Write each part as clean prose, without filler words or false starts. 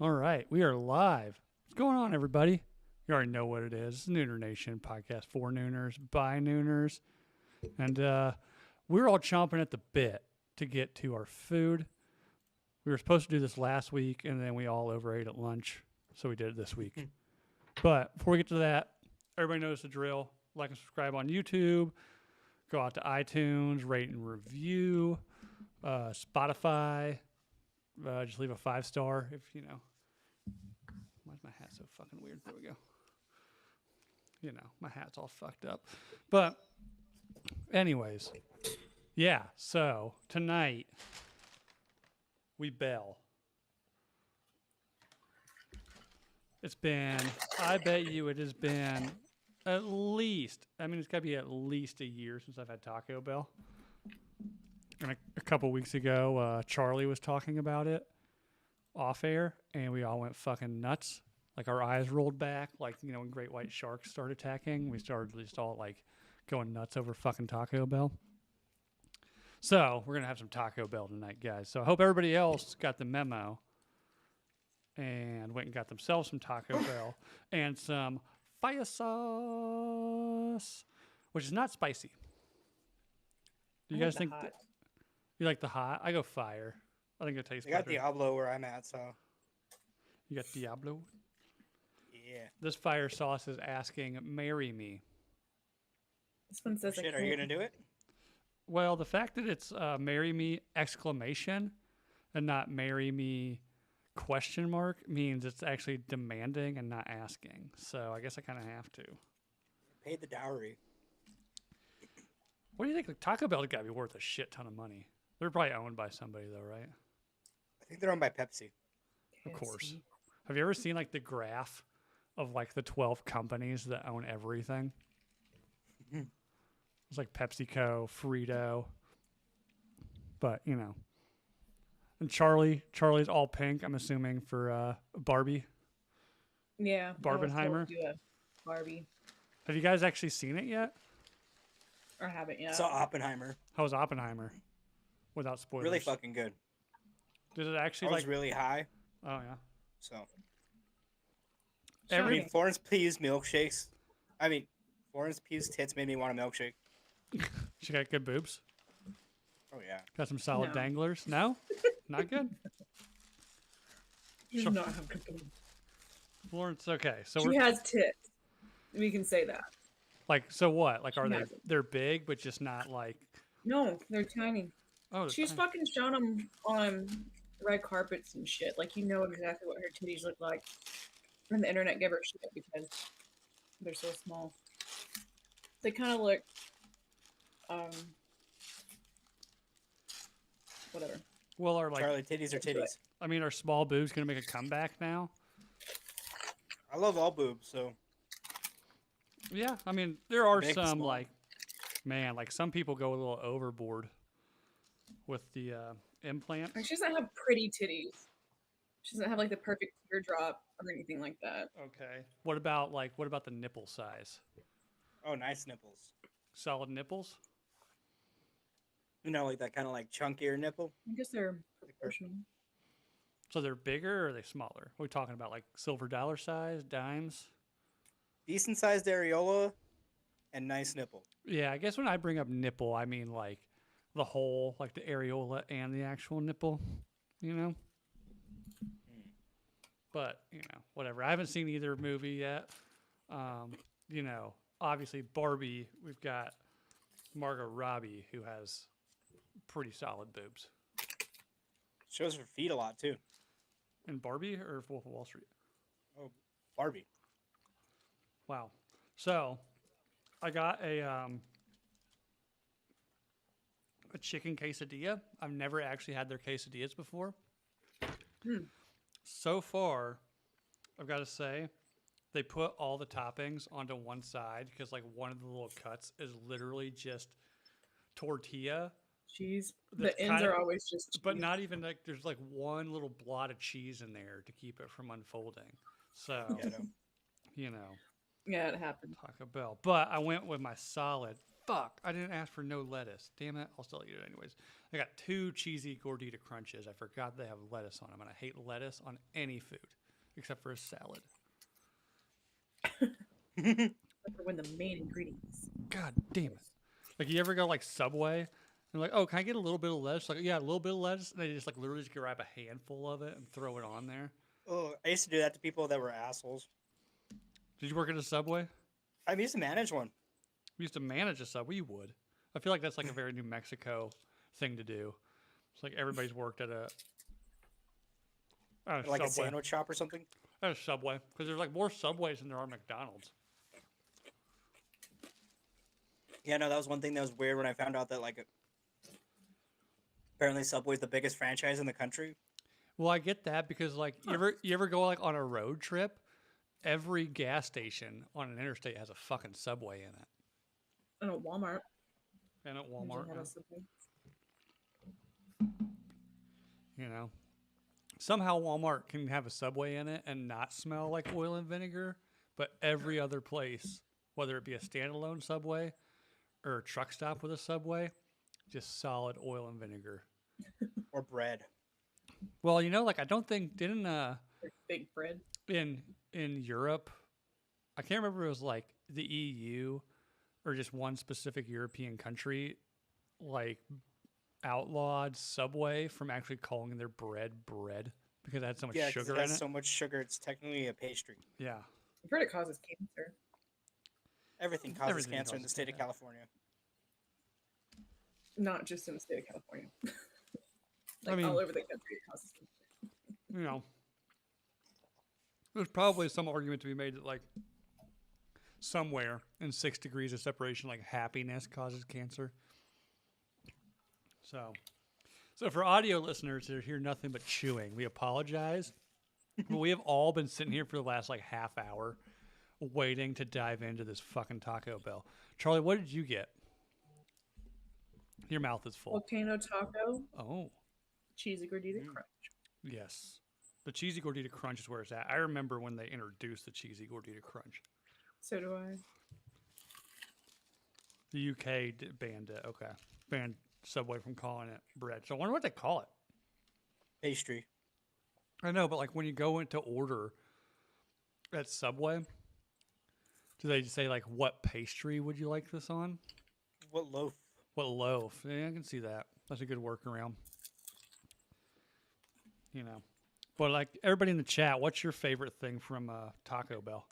All right, we are live. What's going on, everybody? You already know what it is. It's Nooner Nation podcast for Nooners, by Nooners. And we're all chomping at the bit to get to our food. We were supposed to do this last week, and then we all overate at lunch, so we did it this week. But before we get to that, everybody knows the drill. Like and subscribe on YouTube. Go out to iTunes, rate and review. Spotify. Just leave a 5-star if you know. Why's my hat so fucking weird? There we go. You know, my hat's all fucked up. But anyways, yeah, so tonight we bail. It's been, I bet you it has been at least, it's got to be at least a year since I've had Taco Bell. And a couple weeks ago, Charlie was talking about it off air, and we all went fucking nuts. Like our eyes rolled back, like, you know, when great white sharks start attacking, we started just all like going nuts over fucking Taco Bell. So we're going to have some Taco Bell tonight, guys. So I hope everybody else got the memo and went and got themselves some Taco Bell and some fire sauce, which is not spicy. Do you guys think you like the hot? I go fire. I think it tastes better. I got Diablo where I'm at, so. You got Diablo? Yeah. This fire sauce is asking, marry me. This one says, Shit, are you going to do it? Well, the fact that it's marry me exclamation and not marry me question mark means it's actually demanding and not asking. So I guess I kind of have to. Pay the dowry. What do you think? Like, Taco Bell's got to be worth a shit ton of money. They're probably owned by somebody, though, right? I think they're owned by Pepsi. Of course. Have you ever seen like the graph of like the 12 companies that own everything? It's like PepsiCo, Frito. But, you know. And Charlie's all pink, I'm assuming, for Barbie. Yeah. Barbenheimer. Barbie. Have you guys actually seen it yet? Or haven't yet. Saw Oppenheimer. How was Oppenheimer? Without spoilers. Really fucking good. Did it actually I was really high. Oh, yeah. So. Florence Pugh's milkshakes. Florence Pugh's tits made me want a milkshake. She got good boobs? Oh, yeah. Got some solid danglers? No? Not good? She does not have good boobs. Florence, okay. So she has tits. We can say that. Like, so what? Like, are they're big, but just not like... No, they're tiny. Oh, she's fucking shown them on red carpets and shit. Like, you know exactly what her titties look like. And the internet gave her shit because they're so small. They kind of look, whatever. Well, are like... Charlie, titties are titties. I mean, are small boobs going to make a comeback now? I love all boobs, so... Yeah, I mean, there are Big, some, small. like, man, like some people go a little overboard with the implant. She doesn't have pretty titties. She doesn't have, like, the perfect teardrop or anything like that. Okay. What about the nipple size? Oh, nice nipples. Solid nipples? You know, like that kind of like chunkier nipple. I guess they're proportional. So they're bigger or are they smaller? What are we talking about, like silver dollar size, dimes? Decent sized areola and nice nipple. Yeah, I guess when I bring up nipple, I mean like the whole, like the areola and the actual nipple, you know? But, you know, whatever. I haven't seen either movie yet. You know, obviously Barbie, we've got Margot Robbie, who has pretty solid boobs. Shows her feet a lot, too. In Barbie or Wolf of Wall Street? Oh, Barbie. Wow. So, I got a chicken quesadilla. I've never actually had their quesadillas before. So far, I've got to say, they put all the toppings onto one side because like one of the little cuts is literally just tortilla. Cheese. The ends are always just cheese. But not even like, there's like one little blot of cheese in there to keep it from unfolding. So, you know. Yeah, it happened. Taco Bell. But I went with my solid fuck, I didn't ask for no lettuce. Damn it, I'll still eat it anyways. I got 2 cheesy gordita crunches. I forgot they have lettuce on them, and I hate lettuce on any food except for a salad. When the main ingredients. God damn it! Like you ever go like Subway and like, oh, can I get a little bit of lettuce? Like, yeah, a little bit of lettuce. And they just like literally just grab a handful of it and throw it on there. Oh, I used to do that to people that were assholes. Did you work at a Subway? I used to manage one. You used to manage a Subway. You would. I feel like that's like a very New Mexico thing to do. It's like everybody's worked at a Like Subway. a sandwich shop or something. At a Subway, because there's like more Subways than there are McDonald's. Yeah, no, that was one thing that was weird when I found out that like apparently Subway's the biggest franchise in the country. Well, I get that because like you ever go like on a road trip, every gas station on an interstate has a fucking Subway in it. And a Walmart. And at Does it Walmart, have yeah. a Subway? You know. Somehow Walmart can have a Subway in it and not smell like oil and vinegar, but every other place, whether it be a standalone Subway or a truck stop with a Subway, just solid oil and vinegar. Or bread. Well, you know, like I don't think didn't Like big bread. in Europe, I can't remember if it was like the EU or just one specific European country, like outlawed Subway from actually calling their bread because it had so much Yeah, 'cause sugar it in has it. so much sugar, it's technically a pastry. Yeah. I've heard it causes cancer. Everything causes Everything cancer in the causes state of cancer. California. Not just in the state of California. I Like mean- all over the country it causes cancer. You know, there's probably some argument to be made that like somewhere in 6 degrees of separation, like happiness causes cancer. So for audio listeners that hear nothing but chewing, we apologize. But we have all been sitting here for the last like half hour waiting to dive into this fucking Taco Bell. Charlie, what did you get? Your mouth is full. Volcano taco, Oh, cheesy gordita crunch. yes. The cheesy gordita crunch is where it's at. I remember when they introduced the cheesy gordita crunch. So do I. The UK banned it. Okay. Banned Subway from calling it bread. So I wonder what they call it. Pastry. I know, but like when you go into order at Subway, do they say like what pastry would you like this on? What loaf? What loaf? Yeah, I can see that. That's a good workaround. You know. But like everybody in the chat, what's your favorite thing from Taco Bell?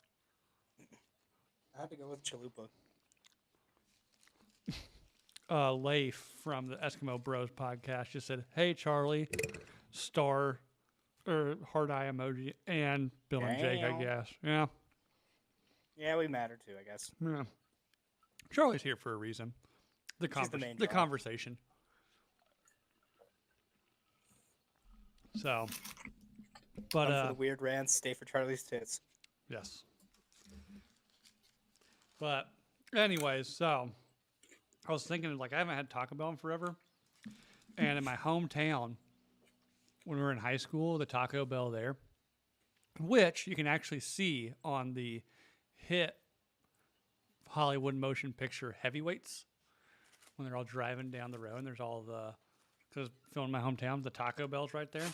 I had to go with chalupa. Leif from the Eskimo Bros podcast just said, "Hey Charlie, star or heart eye emoji, and Bill and Jake, I Damn. guess. Yeah, Yeah, we matter too, I guess. yeah. Charlie's here for a reason. The She's the main the draw. conversation. So, but Come for the weird rants, stay for Charlie's tits. yes. But anyways, so I was thinking like I haven't had Taco Bell in forever, and in my hometown, when we were in high school, the Taco Bell there, which you can actually see on the hit Hollywood motion picture Heavyweights when they're all driving down the road. And there's all the because filming my hometown, the Taco Bell's right there.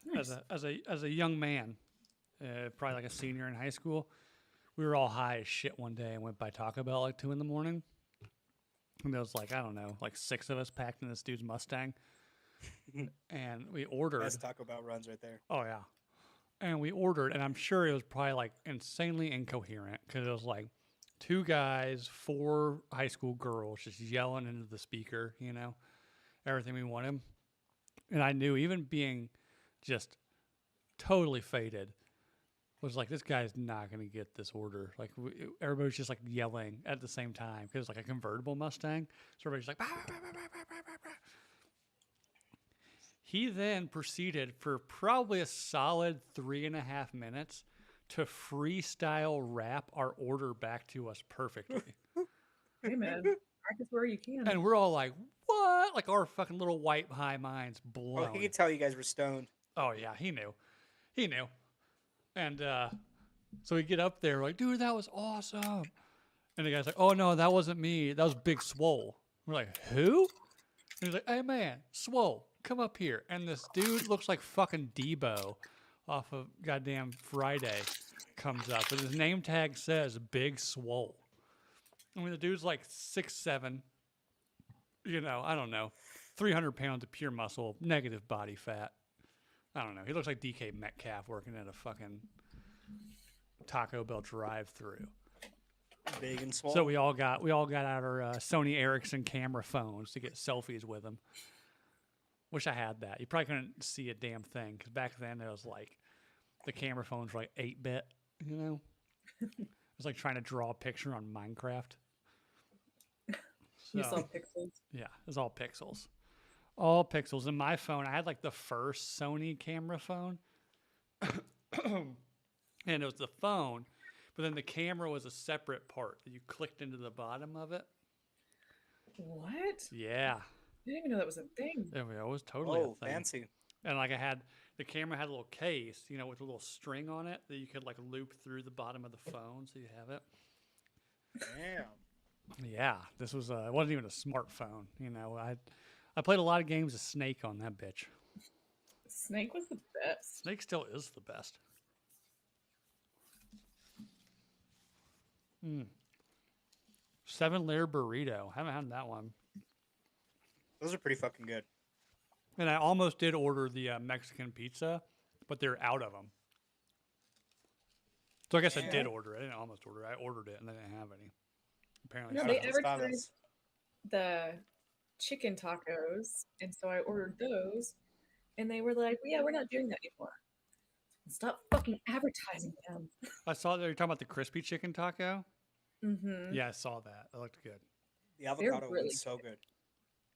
Nice. As a young man, probably like a senior in high school, we were all high as shit one day and went by Taco Bell like 2 a.m. And there was like, I don't know, like 6 of us packed in this dude's Mustang. And we ordered. Best Taco Bell runs right there. Oh, yeah. And we ordered, and I'm sure it was probably like insanely incoherent because it was like 2 guys, 4 high school girls just yelling into the speaker, you know, everything we wanted. And I knew, even being just totally faded, was like, this guy's not going to get this order. Like, everybody was just like yelling at the same time because it's like a convertible Mustang. So everybody's like, bah, bah, bah, bah, bah, bah, bah, bah. He then proceeded for probably a solid 3.5 minutes to freestyle rap our order back to us perfectly. Hey man, practice where you can. And we're all like, what? Like our fucking little white high minds blown. Well, he could tell you guys were stoned. Oh, yeah, he knew. He knew. And so we get up there, like, dude, that was awesome. And the guy's like, "Oh no, that wasn't me. That was Big Swole." We're like, "Who?" And he's like, "Hey man, Swole, come up here." And this dude looks like fucking Debo off of goddamn Friday comes up, but his name tag says Big Swole. I mean, the dude's like 6'7", I don't know, 300 pounds of pure muscle, negative body fat. I don't know. He looks like DK Metcalf working at a fucking Taco Bell drive-through. Big and small. So we all got out our Sony Ericsson camera phones to get selfies with them. Wish I had that. You probably couldn't see a damn thing because back then it was like the camera phones were like 8-bit. It was like trying to draw a picture on Minecraft. You So, saw pixels. yeah, it was all pixels. All pixels. In my phone, I had like the first Sony camera phone. And it was the phone, but then the camera was a separate part that you clicked into the bottom of it. What? Yeah. I didn't even know that was a thing. It was totally a Oh, thing. fancy. And like the camera had a little case, with a little string on it that you could like loop through the bottom of the phone so you have it. Damn. Yeah, this was it wasn't even a smartphone. I played a lot of games of Snake on that bitch. Snake was the best. Snake still is the best. 7-layer burrito. Haven't had that one. Those are pretty fucking good. And I almost did order the Mexican pizza, but they're out of them. So I guess I did order it. I didn't almost order it. I ordered it and they didn't have any. Apparently. No, so. they Just found advertised the chicken tacos, and so I ordered those, and they were like, "Yeah, we're not doing that anymore. Stop fucking advertising them." I saw that you're talking about the crispy chicken taco. Mm-hmm. Yeah, I saw that. It looked good. The avocado really one's so good.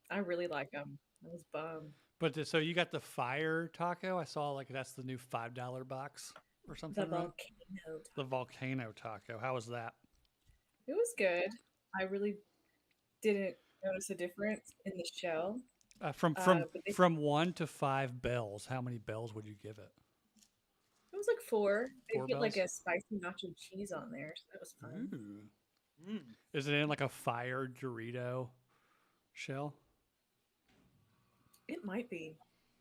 I really like them. I was bummed. But so you got the fire taco? I saw like that's the new $5 box or something. The right? volcano. The volcano taco. How was that? It was good. I really didn't notice a difference in the shell. From but they- 1 to 5 bells, how many bells would you give it? It was like 4. They 4 put like bells? a spicy nacho cheese on there, so that was fun. Ooh. Mm. Is it in like a fire Dorito shell? It might be.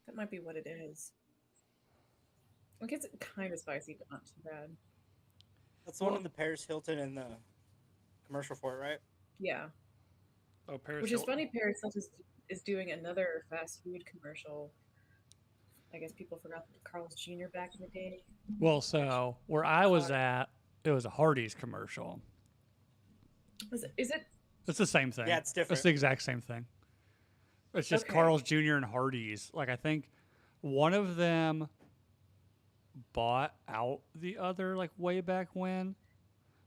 That might be what it is. Like it's kind of spicy, but not too bad. That's the one in the Paris Hilton and the commercial for it, right? Yeah. Oh, Paris. Which is Hilton. funny, Paris Hilton is doing another fast food commercial. I guess people forgot the Carl's Jr. back in the day. Well, so where I was at, it was a Hardee's commercial. Is it? It's the same thing. Yeah, it's different. It's the exact same thing. It's just Okay. Carl's Jr. and Hardee's. Like I think one of them bought out the other like way back when,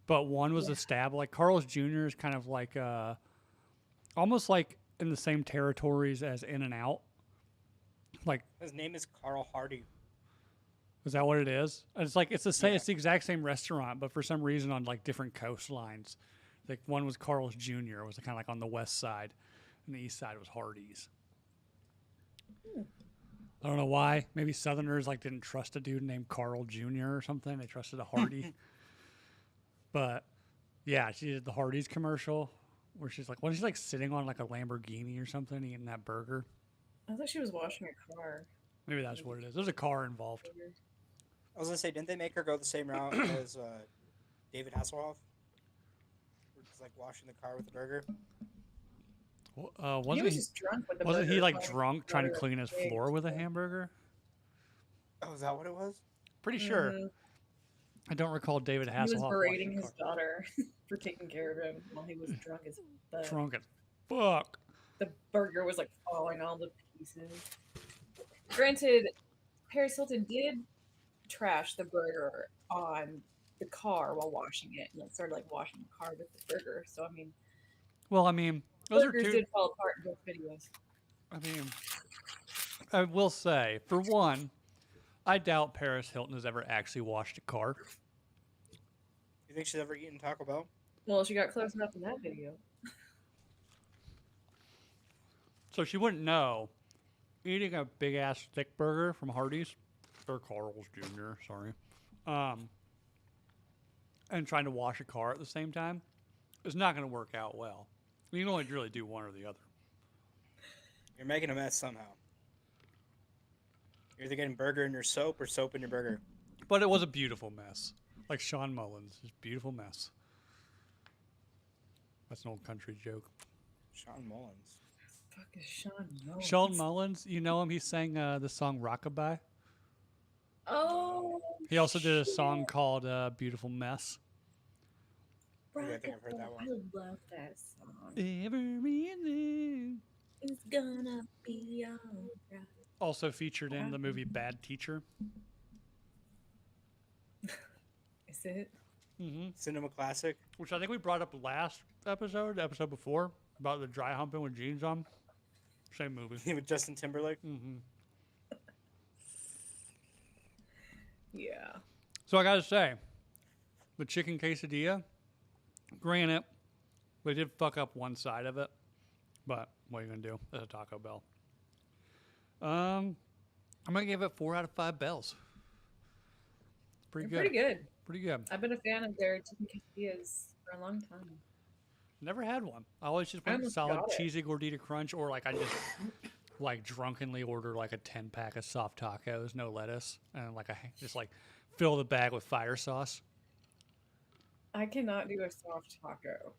but one was established. Like Carl's Jr. is kind of like almost like in the same territories as In-N-Out. Like, His name is Carl Hardy. is that what it is? It's like it's the same. Yeah. It's the exact same restaurant, but for some reason on like different coastlines. Like one was Carl's Jr. was kind of like on the west side, and the east side was Hardee's. I don't know why. Maybe Southerners like didn't trust a dude named Carl Jr. or something. They trusted a Hardy. But yeah, she did the Hardee's commercial where she's like, wasn't she like sitting on like a Lamborghini or something eating that burger? I thought she was washing a car. Maybe that's what it is. There's a car involved. I was gonna say, didn't they make her go the same route as David Hasselhoff? Just like washing the car with the burger. He Wasn't was he? just drunk with the Wasn't he burger, like trying to drunk trying to order clean his steak. floor with a hamburger? Oh, is that what it was? Pretty sure. Mhm. I don't recall David He was Hasselhoff berating washing his car. daughter for taking care of him while he was drunk as fuck. Drunk as fuck. The burger was like falling all to pieces. Granted, Paris Hilton did trash the burger on the car while washing it, and then started like washing the car with the burger. So I mean, Well, I mean, those are burgers two. did fall apart in both videos. I mean, I will say, for one, I doubt Paris Hilton has ever actually washed a car. You think she's ever eaten Taco Bell? Well, she got close enough in that video. So she wouldn't know. Eating a big ass thick burger from Hardee's or Carl's Jr. Sorry, and trying to wash a car at the same time. it's not going to work out well. You can only really do one or the other. You're making a mess somehow. You're either getting burger in your soap or soap in your burger. But it was a beautiful mess. Like Sean Mullins, his beautiful mess. That's an old country joke. Sean Mullins. Fuck is Sean Mullins? Sean Mullins, you know him? He sang the song Rockabye. Oh. He also did a song called Beautiful Mess. Yeah, I think I've heard that one. I love that song. Everything. It's gonna be alright. Also featured in the movie Bad Teacher. Is it? Mm-hmm. Cinema classic. Which I think we brought up last episode, the episode before, about the dry humping with jeans on. Same movie. With Justin Timberlake. Mm-hmm. Yeah. So I gotta say, the chicken quesadilla, granted, they did fuck up one side of it, but what are you gonna do? It's a Taco Bell. I'm gonna give it 4 out of 5 bells. Pretty They're good. pretty good. Pretty good. I've been a fan of their chicken quesadillas for a long time. Never had one. I always just I went almost solid got it. cheesy gordita crunch, or like I just like drunkenly order like a 10-pack of soft tacos, no lettuce, and like I just like fill the bag with fire sauce. I cannot do a soft taco.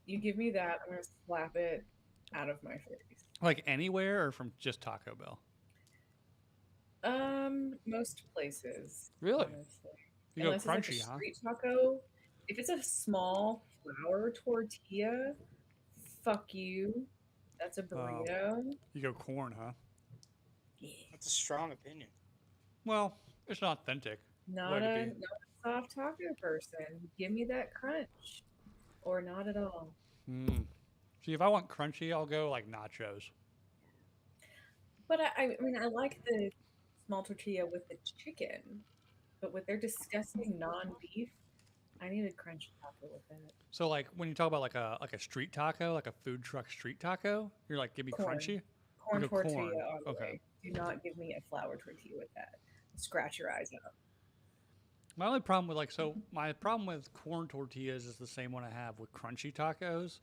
You give me that, I'm gonna slap it out of my face. Like anywhere or from just Taco Bell? Most places. Really? Honestly. You go Unless crunchy, it's like a huh? street taco. If it's a small flour tortilla, fuck you. That's a burrito. You go corn, huh? Yeah. That's a strong opinion. Well, it's not authentic. Not Way to a be. soft taco person. Give me that crunch, or not at all. Mm. See, if I want crunchy, I'll go like nachos. But I mean, I like the small tortilla with the chicken, but with their disgusting non-beef, I need a crunchy taco with it. So like when you talk about like a street taco, like a food truck street taco, you're like, give me Corn. crunchy. Corn You go tortilla corn. all the Okay. way. Do not give me a flour tortilla with that. Scratch your eyes out. My only problem with my problem with corn tortillas is the same one I have with crunchy tacos.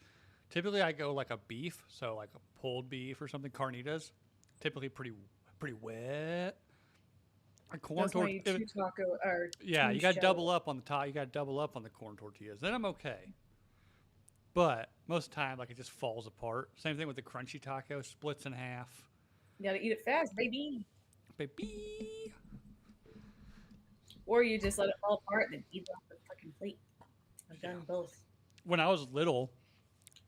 Typically, I go like a beef, so like a pulled beef or something, carnitas. Typically, pretty wet. A corn That's why you tortilla. two taco or Yeah, two you got to shell. double up on the top. You got to double up on the corn tortillas. Then I'm okay. But most of the time, like it just falls apart. Same thing with the crunchy taco, splits in half. You gotta eat it fast, baby. Baby. Or you just let it fall apart and then eat it off the fucking plate. I've done both. When I was little,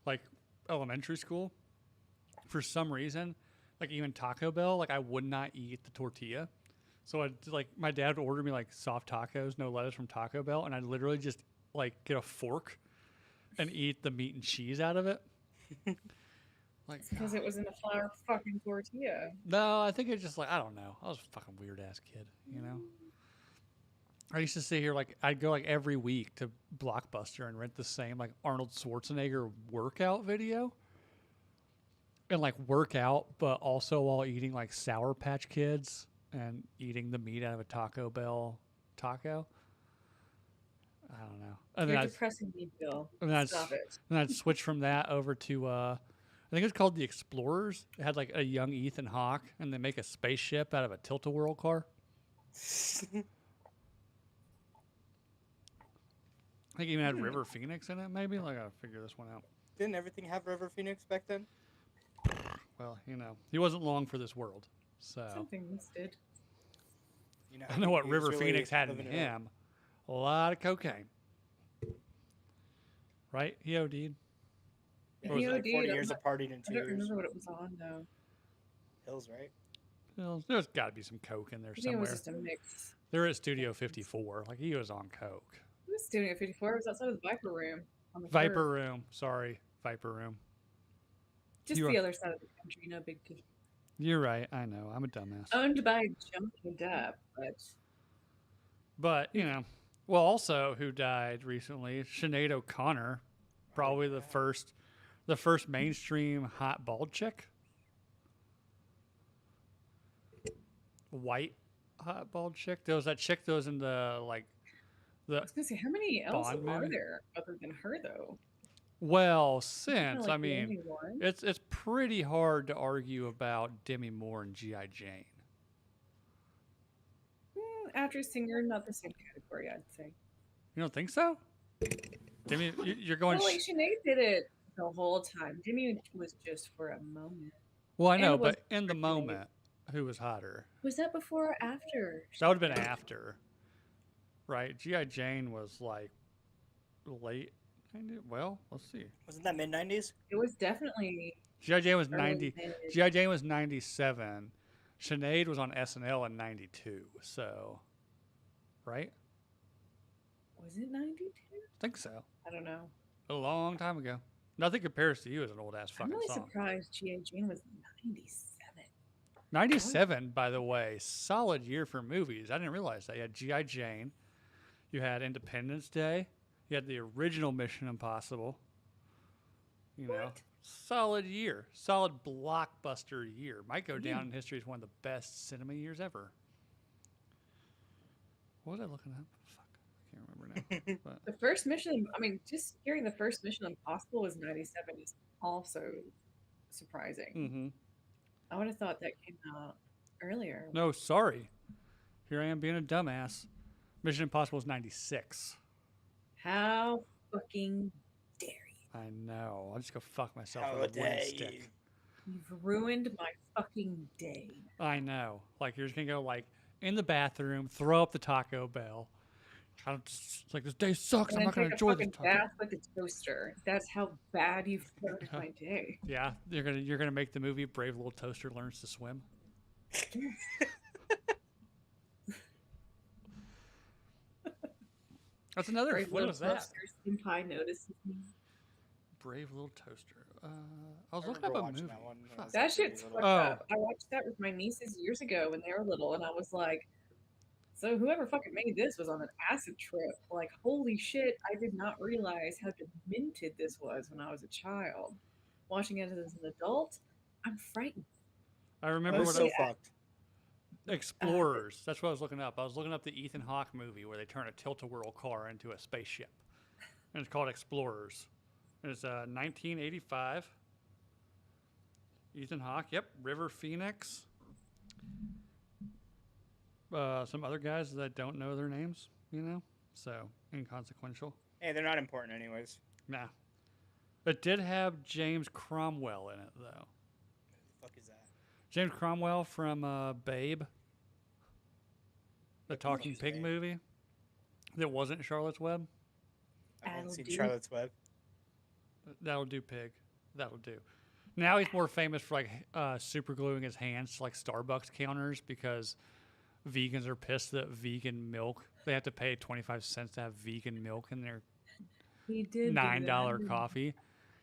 like elementary school, for some reason, like even Taco Bell, like I would not eat the tortilla. So I like my dad would order me like soft tacos, no lettuce from Taco Bell, and I'd literally just like get a fork and eat the meat and cheese out of it. Like Because it was in a flour fucking tortilla. no, I think it's just like I don't know. I was a fucking weird ass kid, you know. I used to sit here like I'd go like every week to Blockbuster and rent the same like Arnold Schwarzenegger workout video. And like work out, but also while eating like Sour Patch Kids and eating the meat out of a Taco Bell taco. I don't know. And You're then depressing me, Bill. and then I'd, Stop it. and I'd switch from that over to I think it's called the Explorers. It had like a young Ethan Hawke, and they make a spaceship out of a tilt-a-whirl car. I think it even had River Phoenix in it. Maybe like I gotta figure this one out. Didn't everything have River Phoenix back then? Well, you know, he wasn't long for this world, so. Something did. You know, I know what he was River really Phoenix had in living it up. him. A lot of cocaine. Right? He OD'd. Yeah, Or was it was it like 40 I'm years not- of partying in 2 I don't years. remember what it was on though. Hills, right? Well, there's got to be some coke in there I think it was somewhere. just a mix. They're at Studio 54. Like, he was on coke. It was Studio 54. It was outside of the Viper Room. On the Viper third. Room. Sorry. Viper Room. Just you the are- other side of the country. No big deal. You're right. I know. I'm a dumbass. Owned by Johnny Depp, but But, you know, well, also who died recently, Sinead O'Connor. Probably the first mainstream hot bald chick. White hot bald chick. There was that chick that was in the like I was gonna say, how many else Bond are movie? there other than her though? Well, Kinda since I like the mean, only one. it's pretty hard to argue about Demi Moore and GI Jane. Actress, singer, not the same category, I'd say. You don't think so? Demi, you're going. Well, like Sinead did it the whole time. Jimmy was just for a moment. Well, I And know, it was but in the for Sinead. moment, who was hotter? Was that before or after? That would have been after, right? GI Jane was like late. Well, let's see. Wasn't that mid '90s? It was definitely GI Jane was early 90. mid. GI Jane was 97. Sinead was on SNL in 92. So, right? Was it 92? I think so. I don't know. A long time ago. Nothing compares to you as an old ass I'm fucking really song. surprised G.A. Jane was 97. 97, by the way, solid year for movies. I didn't realize that. You had G.I. Jane. You had Independence Day. You had the original Mission Impossible. You know, What? solid year. Solid blockbuster year. Might go down Yeah. in history as one of the best cinema years ever. What was I looking up? Fuck. I can't remember now. But The first mission, I mean, just hearing the first Mission Impossible was 97 is also surprising. mm-hmm. I would have thought that came out earlier. No, sorry. Here I am being a dumbass. Mission Impossible is 96. How fucking dare you? I know. I'll just go fuck myself How with a wooden dare stick. you. You've ruined my fucking day. I know. Like you're just gonna go like in the bathroom, throw up the Taco Bell. It's like this day sucks. And I'm then not gonna take a enjoy this fucking taco. bath with a toaster. That's how bad you've ruined my day. Yeah, you're gonna make the movie Brave Little Toaster Learns to Swim. That's another. Brave What little was that? toaster, Senpai notices me. Brave Little Toaster. I was I looking up remember a watching movie. that one when I Fuck. was That like shit's really fucked little. up. I watched that with my nieces years ago when they were little, and I was like, so whoever fucking made this was on an acid trip. Like, holy shit, I did not realize how demented this was when I was a child. Watching it as an adult, I'm frightened. I That remember was what so Yeah. fucked. Explorers. That's what I was looking up. I was looking up the Ethan Hawke movie where they turn a tilt-a-whirl car into a spaceship, and it's called Explorers. It's 1985. Ethan Hawke. Yep. River Phoenix. Some other guys that I don't know their names. You know, so inconsequential. Hey, they're not important anyways. Nah. It did have James Cromwell in it though. Who the fuck is that? James Cromwell from Babe, the talking is pig Babe? movie that wasn't Charlotte's Web. I haven't That'll seen do. Charlotte's Web. That'll do, pig. That'll do. Now he's more famous for like super gluing his hands to like Starbucks counters because vegans are pissed that vegan milk, they have to pay 25 cents to have vegan milk in their He did $9 coffee.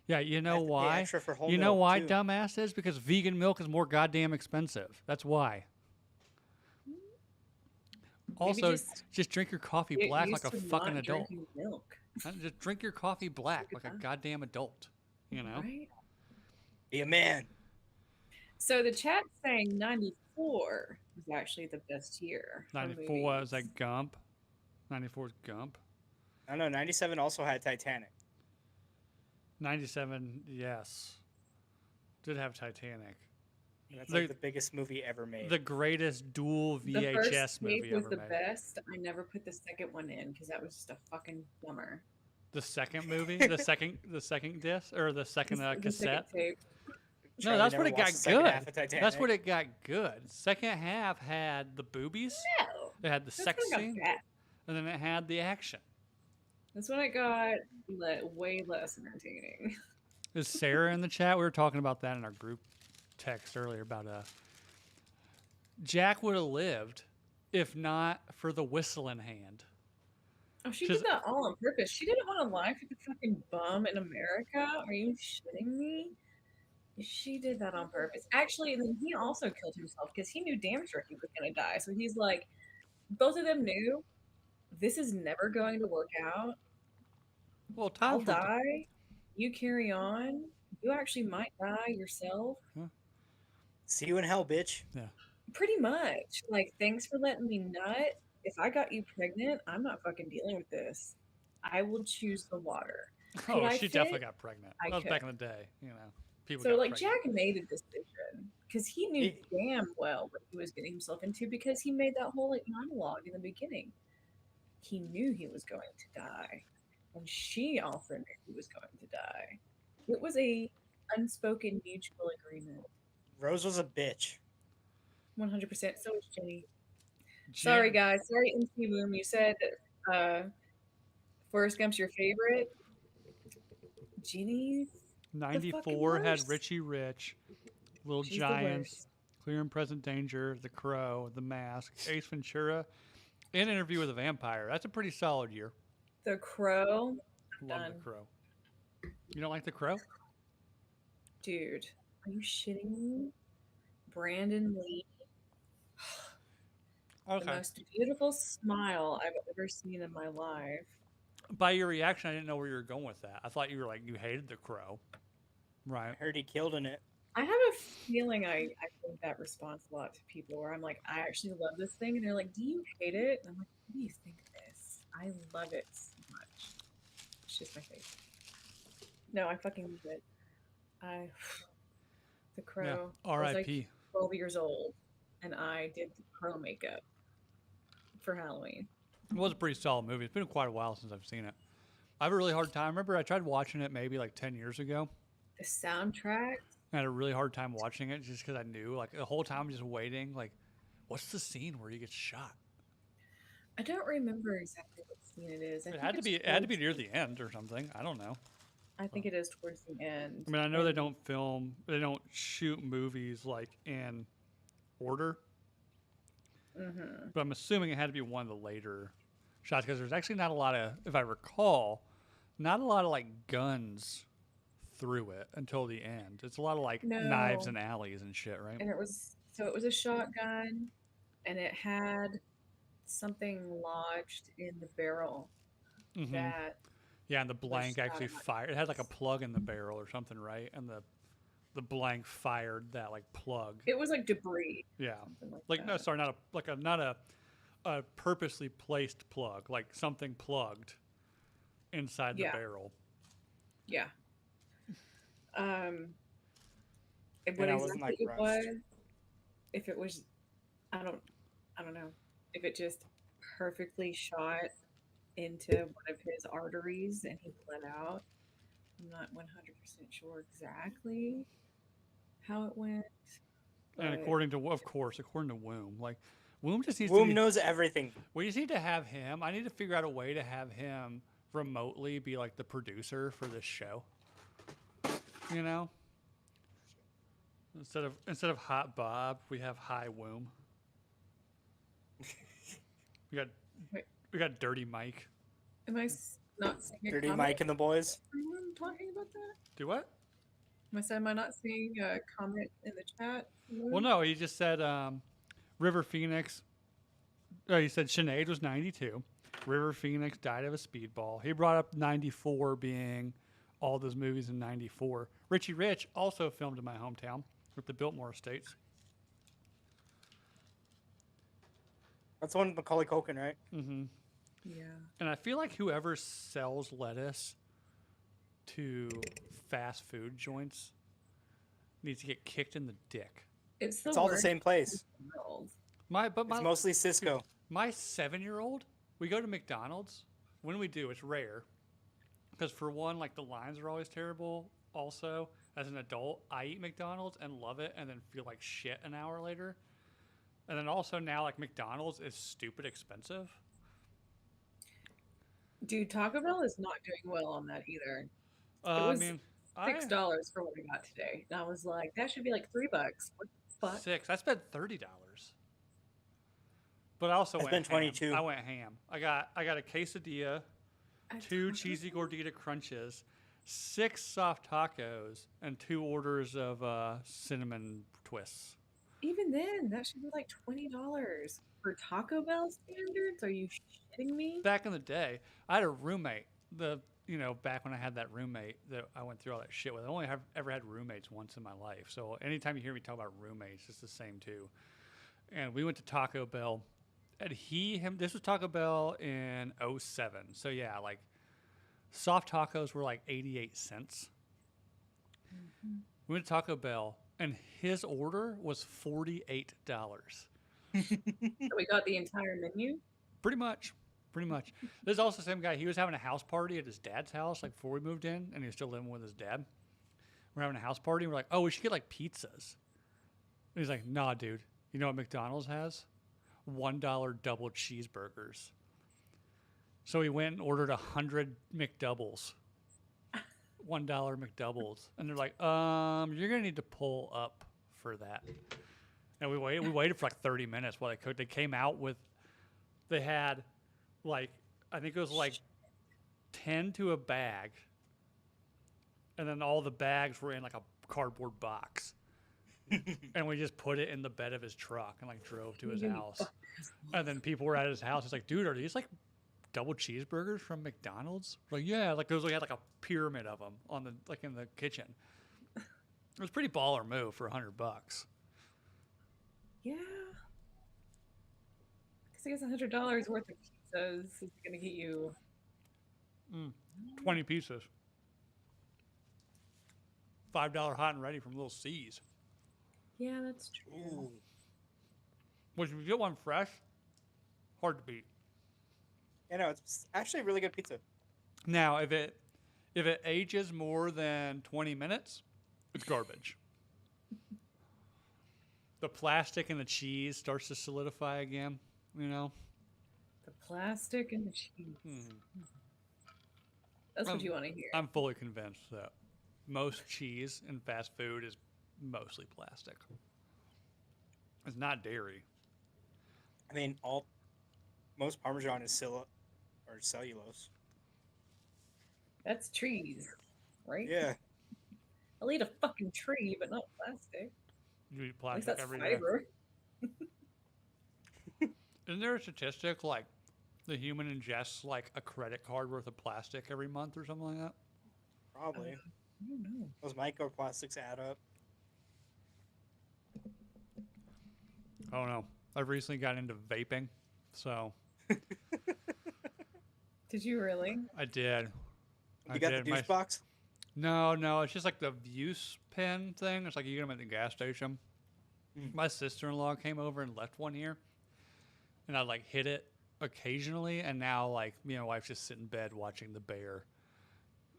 Yeah, you know I have to pay why? extra for whole You know milk, why, too. dumbass? Is because vegan milk is more goddamn expensive. That's why. Also, just drink your coffee Get black used like a to fucking not adult. drinking milk, Just drink your coffee black like a time. goddamn adult. You know? right? Be a man. So the chat's saying 94 was actually the best year. for 94 was movies. that Gump. 94 is Gump. I don't know. '97 also had Titanic. 97, yes. Did have Titanic. And that's The- like the biggest movie ever made. The greatest dual The VHS first movie tape was ever the made. best. I never put the second one in because that was just a fucking bummer. The second movie, the second disc or the second The cassette. second tape. No, Charlie that's never what it watched got the second good. half of Titanic. That's what it got good. Second half had the boobies, No, it had the that's sex when it got scene, bad. and then it had the action. That's when it got way less entertaining. Is Sarah in the chat? We were talking about that in our group text earlier about Jack would have lived if not for the whistle in hand. Oh, she She's- did that all on purpose. She didn't want to lie for the fucking bum in America. Are you shitting me? She did that on purpose. Actually, and then he also killed himself because he knew damn sure he was going to die. So he's like, both of them knew this is never going to work out. Well, I'll times were die. You carry on. You actually might die yourself. See you in hell, bitch. Pretty much. Like, thanks for letting me nut. If I got you pregnant, I'm not fucking dealing with this. I will choose the water. Could Oh, I she fit? definitely got pregnant. I That was could. back in the day, People So got like pregnant. Jack made a decision because he knew It- damn well what he was getting himself into because he made that whole like monologue in the beginning. He knew he was going to die, and she also knew he was going to die. It was a unspoken mutual agreement. Rose was a bitch. 100%. So was Jenny. Sorry, Jen, guys. Sorry, MC Boom. You said uh, Forrest Gump's your favorite. Jenny's the fucking 94 had worst. Richie Rich, Little She's the Giants, worst. Clear and Present Danger, The Crow, The Mask, Ace Ventura, and Interview with a Vampire. That's a pretty solid year. The Crow. Love The Done. Crow. You don't like The Crow? Dude, are you shitting me? Brandon Lee. The Okay. most beautiful smile I've ever seen in my life. By your reaction, I didn't know where you were going with that. I thought you were like, you hated The Crow. Right. I heard he killed in it. I have a feeling I think that response a lot to people where I'm like, I actually love this thing. And they're like, do you hate it? And I'm like, what do you think of this? I love it so much. It's just my face. No, I fucking love it. The Crow. Yeah. I was like R.I.P. 12 years old and I did the Crow makeup for Halloween. It was a pretty solid movie. It's been quite a while since I've seen it. I have a really hard time. I remember I tried watching it maybe like 10 years ago. The soundtrack. I had a really hard time watching it just because I knew, like, the whole time I'm just waiting, like, what's the scene where he gets shot? I don't remember exactly what scene it is. It had to be near the end or something. I don't know. I think it is towards the end. I mean, I know they don't shoot movies like in order, but I'm assuming it had to be one of the later shots because there's actually not a lot of, if I recall, not a lot of like guns through it until the end. It's a lot of like knives No. and alleys and shit, right? And it was a shotgun, and it had something lodged in the barrel Mm-hmm. that Yeah, and the blank shot actually at my fired. It had like a plug in the barrel or something, right? And the blank fired that like plug. it was like debris. Yeah, Something like no, that. sorry, not a purposely placed plug, like something plugged inside the Yeah. barrel. Yeah. What And I wasn't, exactly like, it was, rushed. if it was, I don't know, if it just perfectly shot into one of his arteries and he bled out. I'm not 100% sure exactly how it went. And but- according to Womb, like Womb just needs Womb to be, knows everything. we just need to have him. I need to figure out a way to have him remotely be like the producer for this show. You know? Instead of Hot Bob, we have High Womb. We Wait. got Dirty Mike. Am I not seeing a Dirty comment? Mike and the boys. Are you talking about that? Do what? Am I not seeing a comment in the chat? Well, no, he just said River Phoenix. He said Sinead was 92. River Phoenix died of a speedball. He brought up 94 being all those movies in 94. Richie Rich also filmed in my hometown with the Biltmore Estates. That's the one with Macaulay Culkin, right? Mm-hmm. Yeah. And I feel like whoever sells lettuce to fast food joints needs to get kicked in the dick. It's It's all the worst same place. in the world. It's mostly Cisco. My 7-year-old, we go to McDonald's. When we do, it's rare. Because for one, like the lines are always terrible. Also, as an adult, I eat McDonald's and love it and then feel like shit an hour later. And then also now, like McDonald's is stupid expensive. Dude, Taco Bell is not doing well on that either. I was mean, $6 for what I got today. And I was like, that should be like $3. What the fuck? $6. I spent $30. But I also I went spent $22. I went ham. I got a quesadilla, I 2 don't cheesy know. gordita crunches, 6 soft tacos, and 2 orders of cinnamon twists. Even then, that should be like $20 for Taco Bell standards. Are you shitting me? Back in the day, I had a roommate. Back when I had that roommate that I went through all that shit with. I only have ever had roommates once in my life. So anytime you hear me talk about roommates, it's the same too. And we went to Taco Bell. And this was Taco Bell in 07. So yeah, like Soft tacos were like 88 cents. We went to Taco Bell, and his order was $48. We got the entire menu. Pretty much. Pretty much. There's also the same guy. He was having a house party at his dad's house, like before we moved in, and he was still living with his dad. We're having a house party, and we're like, oh, we should get like pizzas. And he's like, nah, dude. You know what McDonald's has? $1 double cheeseburgers. So we went and ordered 100 McDoubles. $1 McDoubles. And they're like, you're going to need to pull up for that. And we waited for like 30 minutes while they cooked. They came out with, they had like, I think it was like 10 to a bag. And then all the bags were in like a cardboard box. And we just put it in the bed of his truck and like drove to his house. And then people were at his house. It's like, dude, are these like double cheeseburgers from McDonald's? We're like, yeah, like those we had like a pyramid of them on the like in the kitchen. It was a pretty baller move for $100. Yeah. Because I guess $100 worth of pizzas is going to get you 20 pieces. $5 hot and ready from Little C's. Yeah, that's true. Ooh. Which if you get one fresh, hard to beat. Yeah, no, it's actually a really good pizza. Now, if it ages more than 20 minutes, it's garbage. The plastic and the cheese starts to solidify again, you know? The plastic and the cheese. That's what you want to hear. I'm fully convinced that most cheese in fast food is mostly plastic. It's not dairy. I mean, most Parmesan is cellulose. That's trees, right? Yeah. I'll eat a fucking tree, but not plastic. You eat At least plastic that's every day. fiber. Isn't there a statistic like the human ingests like a credit card worth of plastic every month or something like that? Probably. I don't know. Those microplastics add up. I don't know. I've recently got into vaping, so Did you really? I did. You got the juice box? No, it's just like the Vuse pen thing. It's like you get them at the gas station. My sister-in-law came over and left one here, and I like hit it occasionally, and now like me and my wife just sit in bed watching the bear,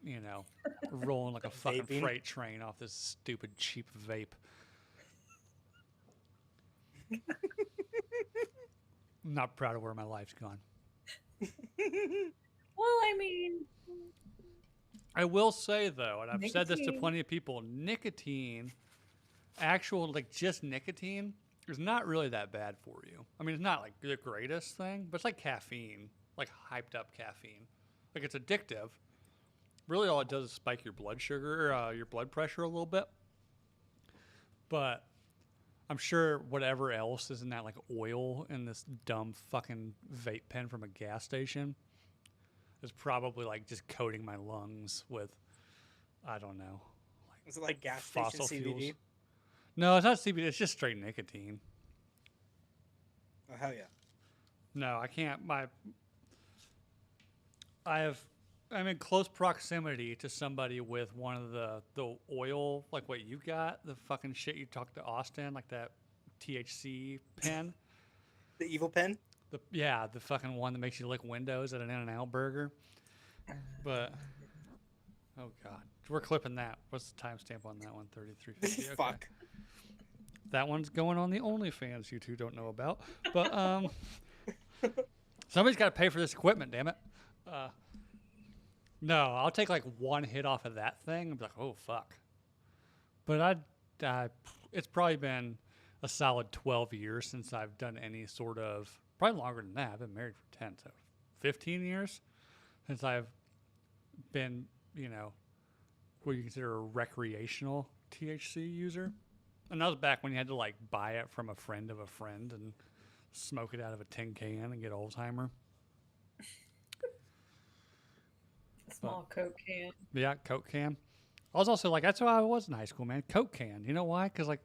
you know, rolling like a fucking Vaping? freight train off this stupid cheap vape. I'm not proud of where my life's gone. Well, I mean, I will say though, and I've said this to Nicotine. plenty of people, nicotine, actual like just nicotine, is not really that bad for you. I mean, it's not like the greatest thing, but it's like caffeine, like hyped up caffeine. Like it's addictive. Really, all it does is spike your blood sugar, your blood pressure a little bit. But I'm sure whatever else is in that like oil in this dumb fucking vape pen from a gas station is probably like just coating my lungs with, I don't know. Is it like gas station Fossil CBD? fuels. No, it's not CBD. It's just straight nicotine. Oh, hell yeah. No, I can't. I'm in close proximity to somebody with one of the oil, like what you got, the fucking shit you talked to Austin, like that THC pen. The evil pen? The fucking one that makes you lick windows at an In-N-Out burger. But oh god, we're clipping that. What's the timestamp on that one? 33:50. Okay. Fuck. That one's going on the OnlyFans you two don't know about. But somebody's got to pay for this equipment, damn it. No, I'll take like one hit off of that thing and be like, oh fuck. But it's probably been a solid 12 years since I've done any sort of, probably longer than that. I've been married for 10, so 15 years since I've been, what you consider a recreational THC user. And that was back when you had to like buy it from a friend of a friend and smoke it out of a tin can and get Alzheimer. a small Coke can. Yeah, Coke can. I was also like, that's how I was in high school, man. Coke can. You know why? Because like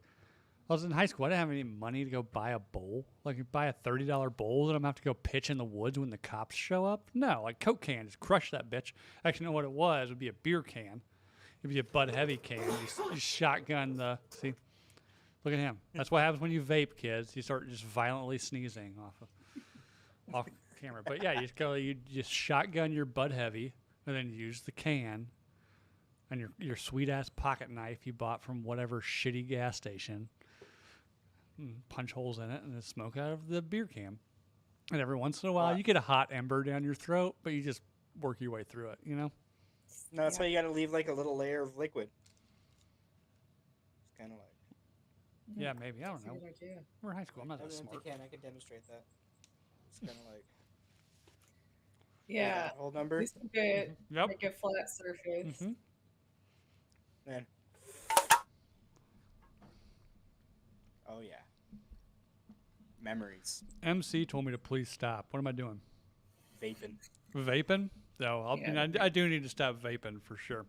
I was in high school. I didn't have any money to go buy a bowl. Like, you buy a $30 bowl that I'm going to have to go pitch in the woods when the cops show up. No, like, Coke can. Just crush that bitch. Actually, you know what it was? It would be a beer can. It would be a Bud Heavy can. You shotgun the... See? Look at him. That's what happens when you vape, kids. You start just violently sneezing off camera. But, yeah, you just shotgun your Bud Heavy and then use the can and your sweet-ass pocket knife you bought from whatever shitty gas station. Punch holes in it and then smoke out of the beer can. And every once in a while, you get a hot ember down your throat, but you just work your way through it, you know? No, that's why you got to leave like a little layer of liquid. It's kind of like. Yeah, maybe. I don't know. That's a good idea. We're in high school. I'm not I that don't smart. think I can demonstrate that. It's kind of like. Yeah. Whole number. This would get Yep. like a flat surface. Mm-hmm. Man. Oh yeah. Memories. MC told me to please stop. What am I doing? Vaping. Vaping? No, Yeah. I do need to stop vaping for sure.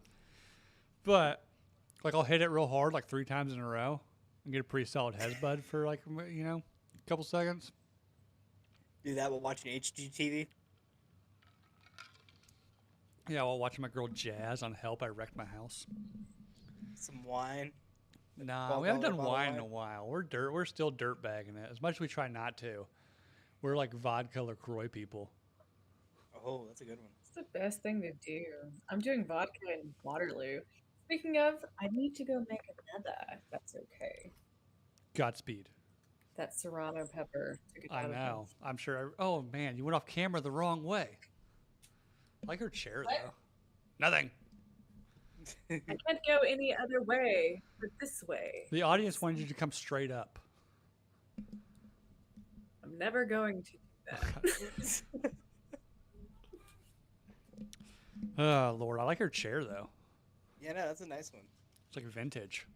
But, like, I'll hit it real hard, like 3 times in a row, and get a pretty solid headbud for, like, you know, a couple seconds. Do that while watching HGTV. Yeah, while watching my girl Jazz on Help, I Wrecked My House. Some wine. Nah, Bottle- we haven't done bottle wine in wine. a while. We're still dirt bagging it. As much as we try not to. We're like vodka LaCroix people. Oh, that's a good one. It's the best thing to do. I'm doing vodka in Waterloo. Speaking of, I need to go make another. If that's okay. Godspeed. That serrano pepper. took it I out of me. know. I'm sure. Oh man, you went off camera the wrong way. I like her chair What? though. Nothing. I can't go any other way but this way. The audience wanted you to come straight up. I'm never going to do that. Oh Lord, I like her chair though. Yeah, no, that's a nice one. It's like vintage.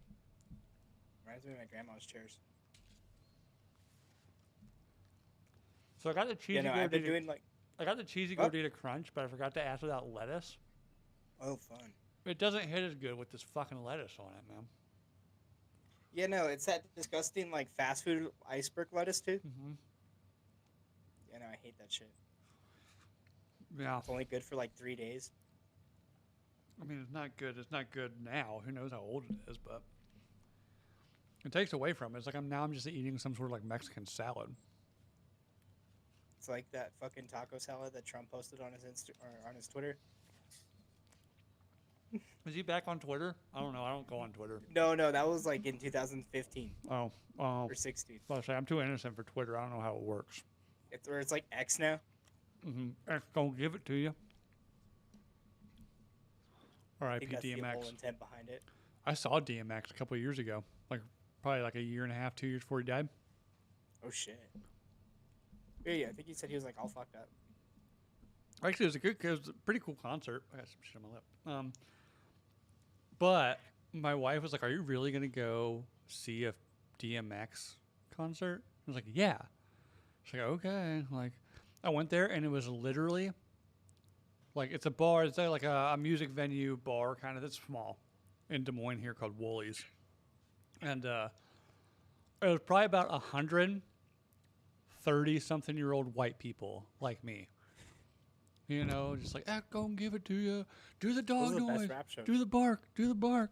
Reminds me of my grandma's chairs. So I got the cheesy Yeah, no, I've been gordita. doing like. I got the cheesy Oh. gordita crunch, but I forgot to ask without lettuce. Oh, fun. It doesn't hit as good with this fucking lettuce on it, man. Yeah, no, it's that disgusting like fast food iceberg lettuce too. Mm-hmm. Yeah, no, I hate that shit. Yeah. It's only good for like 3 days. I mean, it's not good. It's not good now. Who knows how old it is, but it takes away from it. It's like I'm just eating some sort of like Mexican salad. It's like that fucking taco salad that Trump posted on his or on his Twitter. Is he back on Twitter? I don't know. I don't go on Twitter. No, that was like in 2015 Oh, or 16. well, I say I'm too innocent for Twitter. I don't know how it works. It's like X now. Mm-hmm. X gonna give it to you. I R.I.P. think that's the whole DMX. intent behind it. I saw DMX a couple of years ago, like probably like a year and a half, 2 years before he died. Oh shit. Yeah, I think he said he was like all fucked up. Actually, it was a pretty cool concert. I got some shit on my lip. But my wife was like, "Are you really gonna go see a DMX concert?" I was like, "Yeah." She's like, "Okay." Like, I went there and it was literally like it's a bar. It's like a music venue bar, kind of. It's small in Des Moines here called Woolies, and it was probably about 130-something-year-old white people like me. You know, just like, gonna give it to you. Do the dog Those are the best noise. rap shows. Do the bark. Do the bark.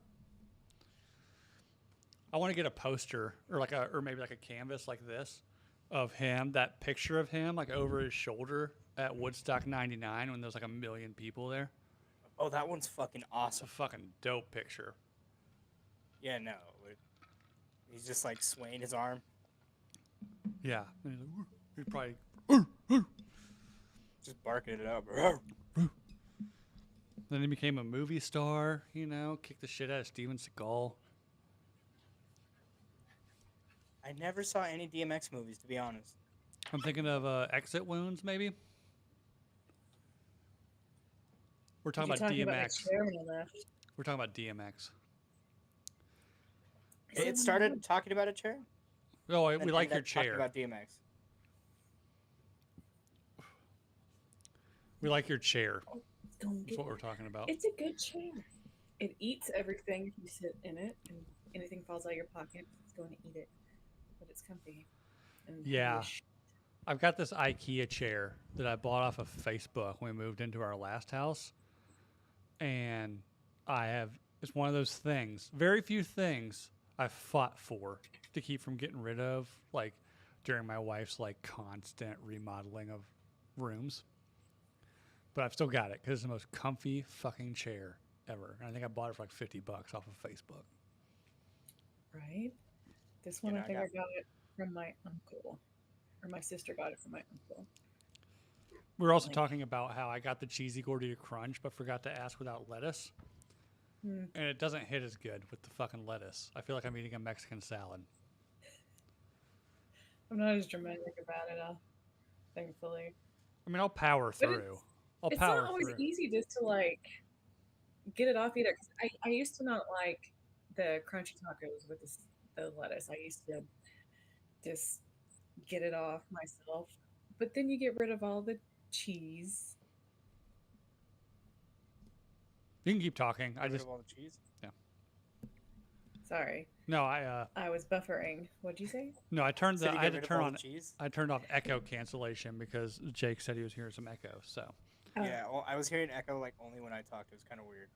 I want to get a poster or maybe like a canvas like this of him, that picture of him like over his shoulder at Woodstock 99 when there's like 1 million people there. Oh, that one's fucking It's a awesome. fucking dope picture. Yeah, no. He's just like swaying his arm. Yeah. And he's like, "Woo." He's probably Just barking it up. then he became a movie star, you know, kicked the shit out of Steven Seagal. I never saw any DMX movies, to be honest. I'm thinking of Exit Wounds, maybe. We're talking You're about talking about DMX. the chair when I left. We're talking about DMX. It started talking about a chair. Oh, and we like ended your up talking chair. About DMX. We like your chair. Don't That's get what we're talking about. It's a good chair. It eats everything if you sit in it, and anything falls out of your pocket, it's going to eat it. but it's comfy. And Yeah. heavy. I've got this IKEA chair that I bought off of Facebook when we moved into our last house. And it's one of those things, very few things I've fought for to keep from getting rid of, like during my wife's like constant remodeling of rooms. But I've still got it because it's the most comfy fucking chair ever. And I think I bought it for like $50 off of Facebook. Right? This one, know, I I think I got- got it from my uncle. Or my sister got it from my uncle. We were also Like- talking about how I got the cheesy gordita crunch, but forgot to ask without lettuce. Hmm. And it doesn't hit as good with the fucking lettuce. I feel like I'm eating a Mexican salad. I'm not as dramatic about it, thankfully. I mean, I'll power But through. I'll It's power not always through. easy just to like get it off either. 'Cause I used to not like the crunchy tacos with the lettuce. I used to just get it off myself. But then you get rid of all the cheese. You can keep talking. I Get rid just of all the cheese. Sorry, no. I was buffering. What'd you say? no. I turned Said the. you I had get to rid of turn all on. the cheese. I turned off echo cancellation because Jake said he was hearing some echo. So Oh. Yeah, well, I was hearing echo like only when I talked. It was kind of weird.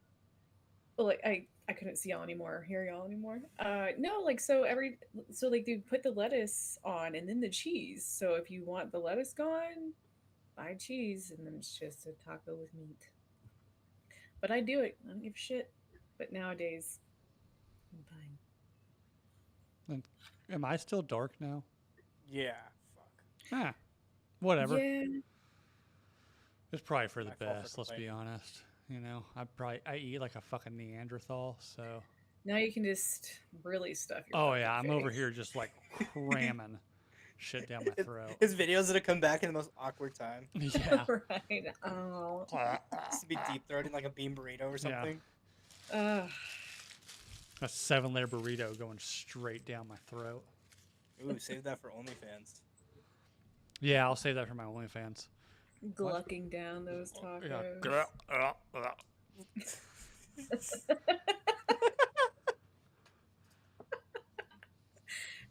Well, like I couldn't see y'all anymore, or hear y'all anymore. No, like so like they put the lettuce on and then the cheese. So if you want the lettuce gone, buy cheese and then it's just a taco with meat. But I do it. I don't give a shit. But nowadays, I'm fine. am I still dark now? Yeah, fuck. Ah, whatever. Yeah. It's probably for the My fault for best. Let's be complaining. honest. You know, I eat like a fucking Neanderthal. So Now you can just really stuff your. oh fucking yeah, I'm over face. here just like cramming shit down my throat. His videos gonna come back in the most awkward time. Yeah. Right. Oh. Just to be deep throating like a bean burrito or Yeah. something. Uh, A 7-layer burrito going straight down my throat. Ooh, save that for OnlyFans. Yeah, I'll save that for my OnlyFans. glucking down those tacos. Yeah.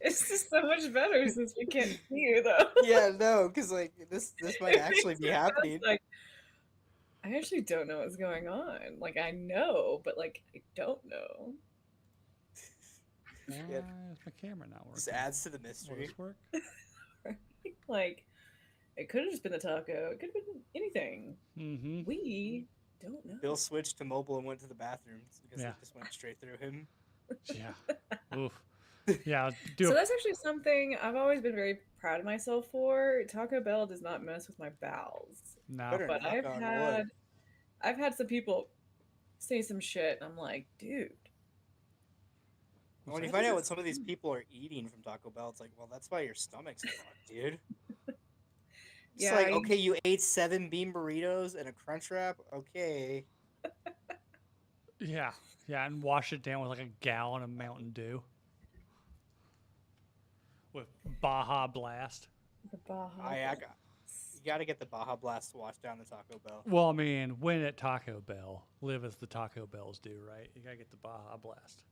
It's just so much better since we can't see you, though. Yeah, no, because like this might actually be happening. Like, I actually don't know what's going on. Like, I know, but like, I don't know. Why Yeah. is my camera not working? Just adds to the Will mystery. this work? Like, it could have just been the taco. It could have been anything. Mm-hmm. We don't know. Bill switched to mobile and went to the bathroom because Yeah. it just went straight through him. Yeah. Oof. Yeah. So that's actually something I've always been very proud of myself for. Taco Bell does not mess with my bowels. No. Better But knock on wood. I've had some people say some shit, and I'm like, dude. When you Why find does out it- what some of these people are eating from Taco Bell, it's like, well, that's why your stomach's fucked, dude. It's Yeah, like, I- okay, you ate 7 bean burritos and a crunch wrap. Okay. Yeah. Yeah, and wash it down with like a gallon of Mountain Dew. With Baja Blast. The Baja. You gotta get the Baja Blast to wash down the Taco Bell. Well, I mean, when at Taco Bell, live as the Taco Bells do, right? You gotta get the Baja Blast.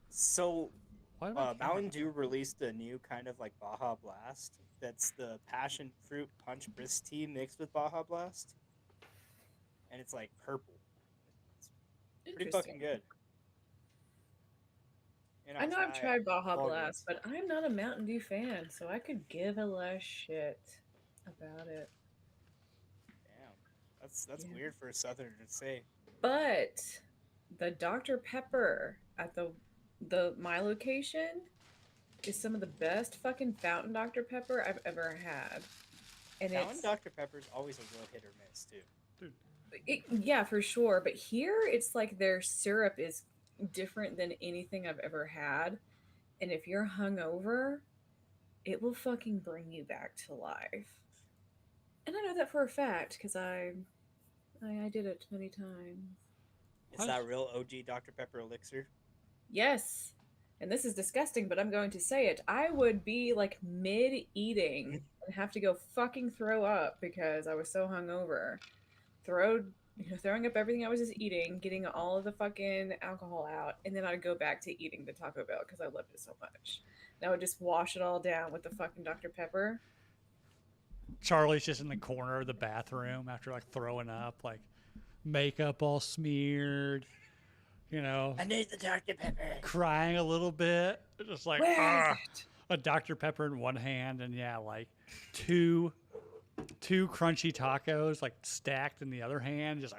So, Why did my camera Mountain not- Dew released a new kind of like Baja Blast. That's the passion fruit punch brisk tea mixed with Baja Blast. And it's like purple. Pretty fucking good. And I know I've tried tried Baja Walgreens. Blast, but I'm not a Mountain Dew fan, so I could give a less shit about it. Damn, that's Yeah. weird for a Southerner to say. But the Dr. Pepper at my location is some of the best fucking fountain Dr. Pepper I've ever had. And Fountain it's Dr. Pepper's always a real hit or miss too. yeah, for sure. But here it's like their syrup is different than anything I've ever had. And if you're hungover, it will fucking bring you back to life. And I know that for a fact because I did it many times. Is that real OG Dr. Pepper elixir? Yes. And this is disgusting, but I'm going to say it. I would be like mid eating and have to go fucking throw up because I was so hungover. Throw throwing up everything I was just eating, getting all of the fucking alcohol out, and then I'd go back to eating the Taco Bell because I loved it so much. And I would just wash it all down with the fucking Dr. Pepper. Charlie's just in the corner of the bathroom after like throwing up, like makeup all smeared, you know, I need the Dr. Pepper. crying a little bit, just like Where is it? a Dr. Pepper in one hand, and yeah, like two crunchy tacos like stacked in the other hand, just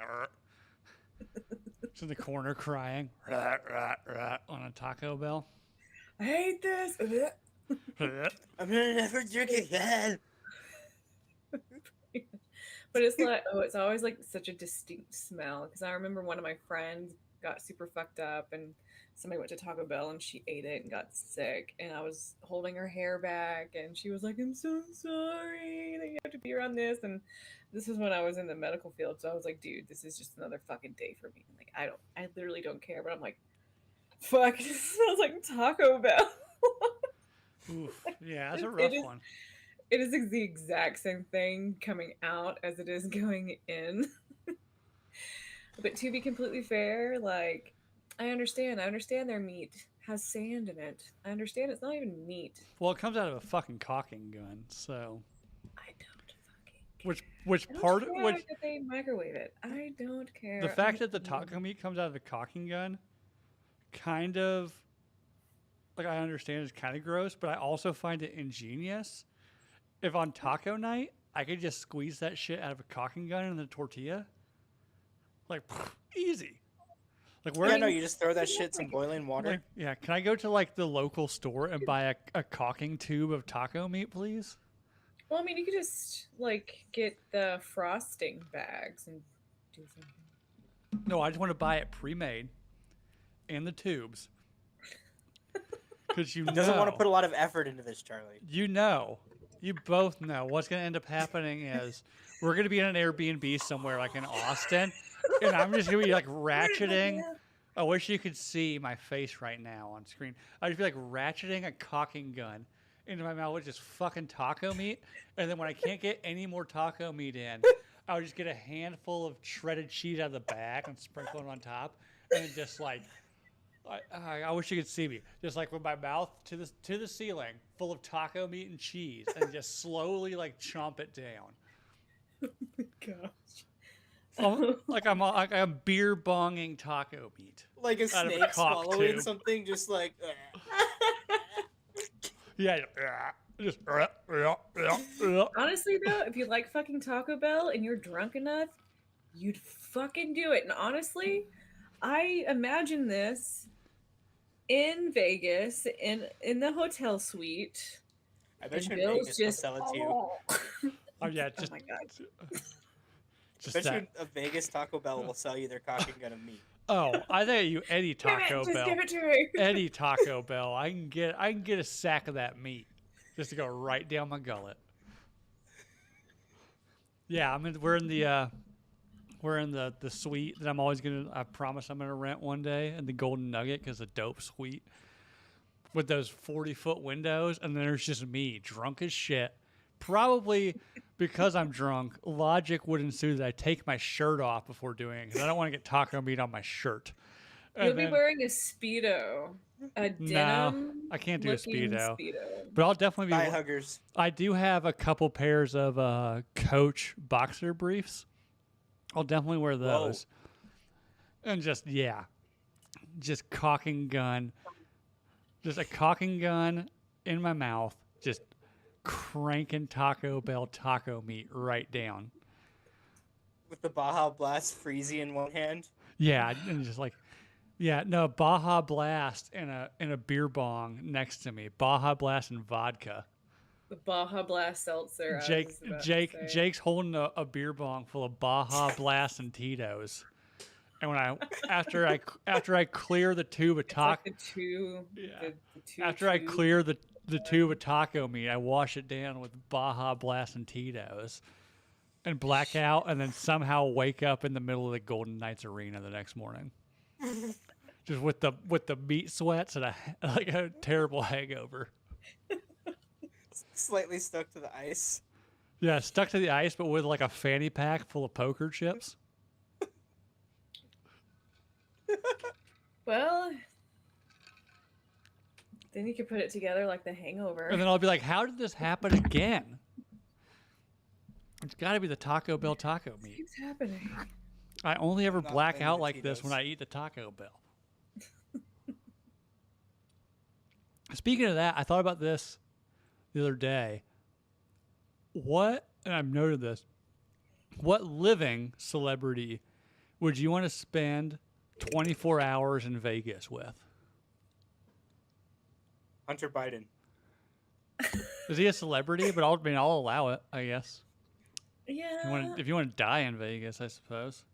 just in the corner crying on a Taco Bell. I hate this. I'm gonna never drink again. But it's like, oh, it's always like such a distinct smell. Because I remember one of my friends got super fucked up and somebody went to Taco Bell and she ate it and got sick. And I was holding her hair back and she was like, I'm so sorry that you have to be around this. And this is when I was in the medical field. So I was like, dude, this is just another fucking day for me. Like, I literally don't care. But I'm like, fuck, it smells like Taco Bell. Oof. Yeah, that's a rough one. It is the exact same thing coming out as it is going in. But to be completely fair, like, I understand their meat has sand in it. I understand it's not even meat. Well, it comes out of a fucking caulking gun, so. I don't fucking care. Which I don't part? care Which that they microwave it. I don't care. the fact that the taco meat comes out of the caulking gun, kind of, like I understand it's kind of gross, but I also find it ingenious. If on taco night, I could just squeeze that shit out of a caulking gun in the tortilla, like easy. Like where? Yeah, no, you just throw that shit in some boiling water. Like, yeah, can I go to like the local store and buy a caulking tube of taco meat, please? Well, I mean, you could just like get the frosting bags and do something. No, I just want to buy it pre-made, and the tubes. Because you Doesn't want to put a lot of effort into this, Charlie. You both know what's going to end up happening is we're going to be in an Airbnb somewhere like in Austin, and I'm just going to be like ratcheting. I wish you could see my face right now on screen. I'd just be like ratcheting a caulking gun into my mouth with just fucking taco meat, and then when I can't get any more taco meat in, I would just get a handful of shredded cheese out of the bag and sprinkle it on top, and then just like. I wish you could see me, just like with my mouth to the ceiling, full of taco meat and cheese, and just slowly like chomp it down. Oh my gosh! Like I'm beer bonging taco meat. Like a out of snake cock swallowing tube. something, just like. Yeah, just. Honestly, though, if you like fucking Taco Bell and you're drunk enough, you'd fucking do it. And honestly, I imagine this in Vegas in the hotel suite. I bet you and in Bill's Vegas they'll just sell it to you. Oh yeah, Oh just my god! just Bet that. you a Vegas Taco Bell will sell you their caulking gun of meat. Oh, I think you Eddie Damn it, Taco just Bell. give it to me. Eddie Taco Bell. I can get a sack of that meat just to go right down my gullet. Yeah, we're in the suite that I promise I'm gonna rent one day in the Golden Nugget because the dope suite with those 40-foot windows, and then there's just me drunk as shit. Probably because I'm drunk, logic would ensue that I take my shirt off before doing it because I don't want to get taco meat on my shirt. You'll be wearing a Speedo, a denim. I can't do a looking Speedo. Speedo. But I'll definitely Thigh be. huggers. I do have a couple pairs of Coach boxer briefs. I'll definitely wear those. And just caulking gun. Just a caulking gun in my mouth, just cranking Taco Bell taco meat right down. With the Baja Blast Freezy in one hand. Yeah, and just like, Baja Blast and a beer bong next to me. Baja Blast and vodka. The Baja Blast seltzer. I was about to say. Jake's holding a beer bong full of Baja Blast and Tito's. And after I clear the tube of taco, after I clear the tube of taco meat, I wash it down with Baja Blast and Tito's, and black out, and then somehow wake up in the middle of the Golden Knights arena the next morning, just with the meat sweats and a terrible hangover. Slightly stuck to the ice. Yeah, stuck to the ice, but with like a fanny pack full of poker chips. Well, then you could put it together like The Hangover. And then I'll be like, how did this happen again? It's got to be the Taco Bell taco It meat. keeps happening. I only ever Not black playing out with like this when Cheetos. I eat the Taco Bell. Speaking of that, I thought about this the other day. And I've noted this, what living celebrity would you want to spend 24 hours in Vegas with? Hunter Biden. Is he a celebrity? But I'll allow it, I guess. Yeah. If you want to die in Vegas, I suppose.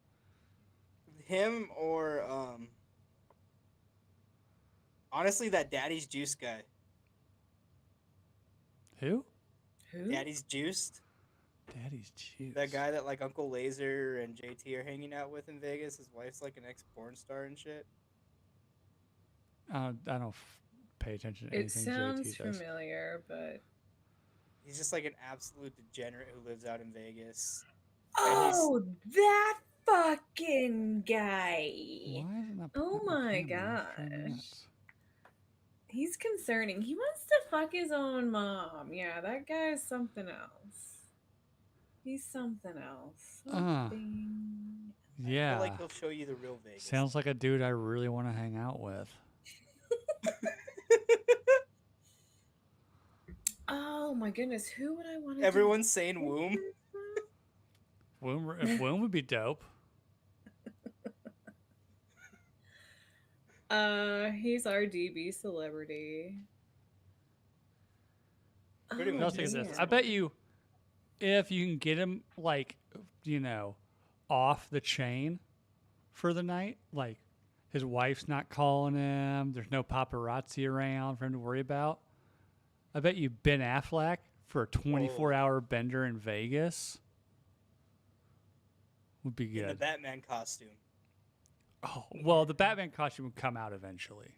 Him or honestly, that Daddy's Juice guy. Who? Who? Daddy's Juiced. Daddy's juice. That guy that like Uncle Laser and JT are hanging out with in Vegas. His wife's like an ex-porn star and shit. I don't pay attention to It anything sounds JT does. familiar, but He's just like an absolute degenerate who lives out in Vegas. oh, that fucking guy. Why isn't that Oh putting up my camera? Show me gosh. that. He's concerning. He wants to fuck his own mom. Yeah, that guy is something else. He's something else. Something. I Yeah. feel like he'll show you the real Vegas. Sounds like a dude I really want to hang out with. Oh my goodness, who would I want to? Everyone's saying womb. Womb would be dope. He's our DB celebrity. Pretty Oh, much. I'll think of this. man. I bet you, if you can get him like, off the chain for the night, like his wife's not calling him, there's no paparazzi around for him to worry about. I bet you Ben Affleck for a 24-hour bender in Vegas would be In the good. Batman costume. Oh, well, the Batman costume would come out eventually,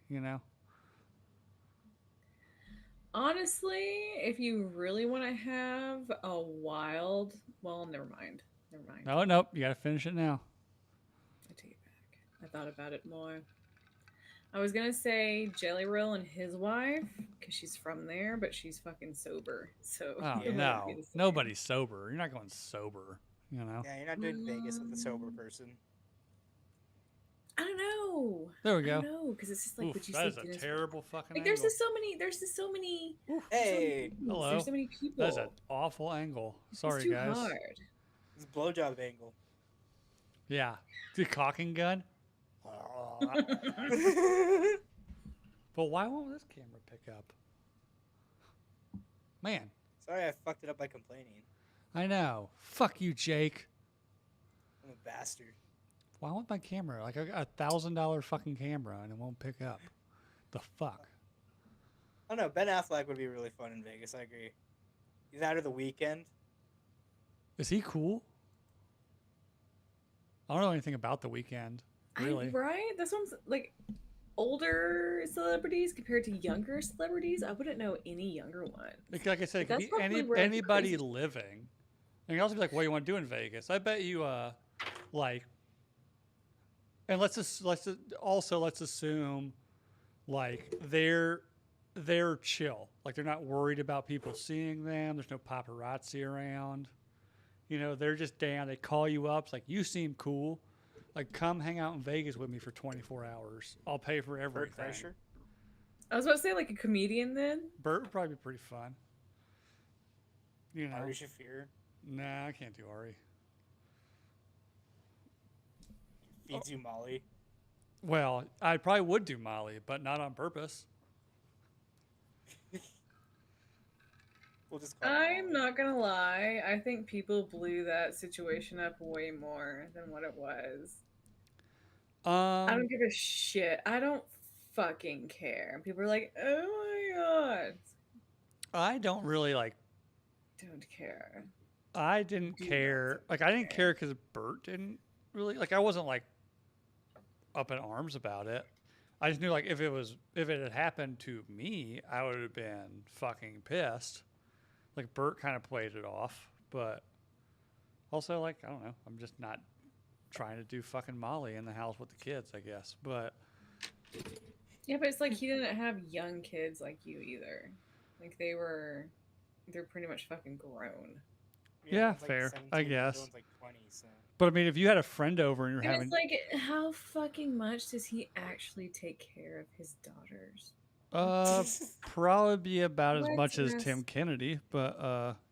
Honestly, if you really want to have a wild, well, never mind. No, nope, you got to finish it now. I take it back. I thought about it more. I was gonna say Jelly Roll and his wife because she's from there, but she's fucking sober. So Oh, it wouldn't no. be the same. Nobody's sober. You're not going sober, Yeah, you're not doing Vegas with a sober person. I don't know. There we I go. don't know because it's just like Oof, what you that say. is a Guinness- terrible fucking Like angle. there's just so many. There's just so many. Hey, Hello. There's so many people. That is an awful angle. Sorry, it's too guys. hard. it's a blowjob angle. Yeah. The cocking gun. But why won't this camera pick up? Man, Sorry, I fucked it up by complaining. I know. Fuck you, Jake. I'm a bastard. Why won't my camera? Like, I got $1,000 fucking camera and it won't pick up. The fuck? I don't know. Ben Affleck would be really fun in Vegas. I agree. He's out of The Weekend. Is he cool? I don't know anything about The Weekend. Really? Right? This one's like older celebrities compared to younger celebrities. I wouldn't know any younger ones. Like I said, it could That's be probably where it's anybody crazy. living. And you can also be like, what do you want to do in Vegas? I bet you, and let's assume, like they're chill, like they're not worried about people seeing them. There's no paparazzi around. They're just down. They call you up. It's like, you seem cool. Like, come hang out in Vegas with me for 24 hours. I'll pay for Bert everything. Kreischer. I was about to say like a comedian then. Bert would probably be pretty fun. Ari Shaffir. Nah, I can't do Ari. Feeds you Molly. Well, I probably would do Molly, but not on purpose. We'll just call it I'm Molly. not gonna lie. I think people blew that situation up way more than what it was. I don't give a shit. I don't fucking care. People are like, oh my god. I don't really Don't care. I didn't Do care. not Like, I didn't care. care because Bert didn't really. Like, I wasn't up in arms about it. I just knew if it had happened to me, I would have been fucking pissed. Like, Bert kind of played it off, but also I don't know. I'm just not trying to do fucking Molly in the house with the kids, I guess. But Yeah, but it's like he didn't have young kids like you either. Like they're pretty much fucking grown. Yeah, One's like fair, 17, I the other guess. one's like 20. So But I mean, if you had a friend over and you're And it's having, like, how fucking much does he actually take care of his daughters? uh, probably be about as Let's much as Tim ask. Kennedy, but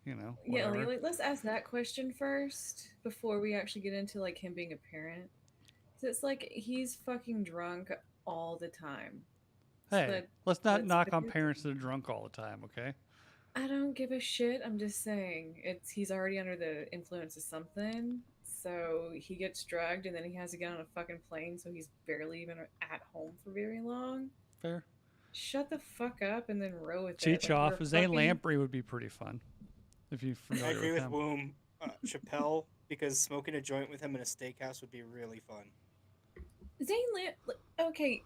Yeah, whatever. like, let's ask that question first before we actually get into like him being a parent. 'Cause it's like he's fucking drunk all the time. So Hey, let's not that's knock a on good parents thing. that are drunk all the time, okay? I don't give a shit. I'm just saying he's already under the influence of something. So he gets drugged and then he has to get on a fucking plane, so he's barely even at home for very long. Fair. Shut the fuck up and then row with it. Cheech Like you're off. a Zane fucking Lamprey would be pretty fun if you're I familiar agree with with him. Woom. Chappelle, because smoking a joint with him in a steakhouse would be really fun. Zane Okay,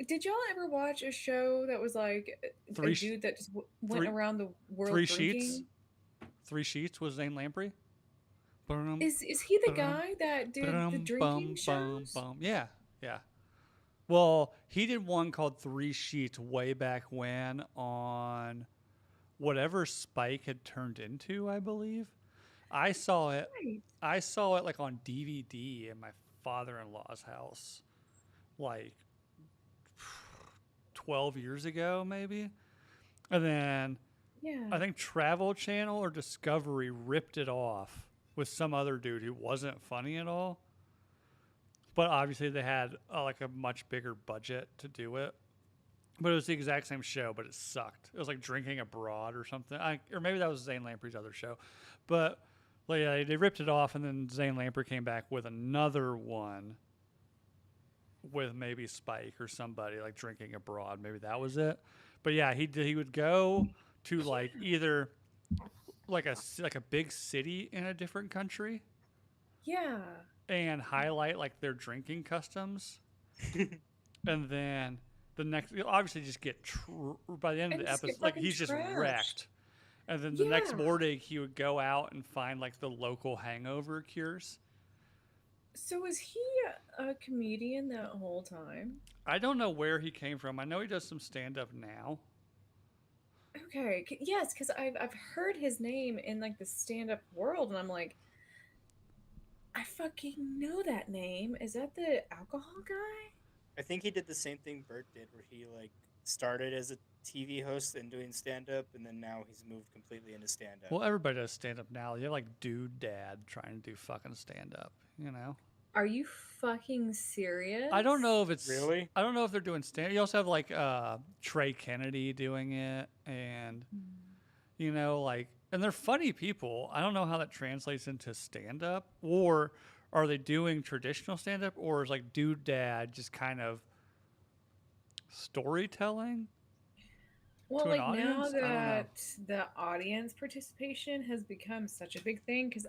did y'all ever watch a show that was like a Three, sh- dude that just went three, around the world three sheets. drinking? 3 sheets was Zane Lamprey. Bum, Is he the bum, guy that did the bum, drinking bum, bum, shows? bum. Yeah, yeah. Well, he did one called 3 Sheets way back when on whatever Spike had turned into, I believe. I saw it. Right. I saw it like on DVD in my father-in-law's house, like 12 years ago, maybe. And then Yeah. I think Travel Channel or Discovery ripped it off with some other dude who wasn't funny at all. But obviously they had like a much bigger budget to do it. But it was the exact same show, but it sucked. It was like Drinking Abroad or something. Or maybe that was Zane Lamprey's other show. But like, yeah, they ripped it off, and then Zane Lamprey came back with another one with maybe Spike or somebody, like Drinking Abroad. Maybe that was it. But yeah, he would go to like either like a big city in a different country Yeah. and highlight like their drinking customs, and then the next, you'll obviously just get by the end of And the just get episode, like fucking he's just trashed. wrecked. And then the next Yeah. morning, he would go out and find like the local hangover cures. So was he a comedian that whole time? I don't know where he came from. I know he does some stand up now. Okay. Yes, because I've heard his name in like the stand up world, and I'm like, I fucking know that name. Is that the alcohol guy? I think he did the same thing Bert did, where he like started as a TV host and doing stand up, and then now he's moved completely into stand up. Well, everybody does stand up now. You have like Dude Dad trying to do fucking stand up, you know? Are you fucking serious? I don't know if it's Really? I don't know if they're doing stand. You also have like Trey Kennedy doing it, and like, and they're funny people. I don't know how that translates into stand up, or are they doing traditional stand up, or is like Dude Dad just kind of storytelling Well, to an like now audience? I don't know. that the audience participation has become such a big thing, because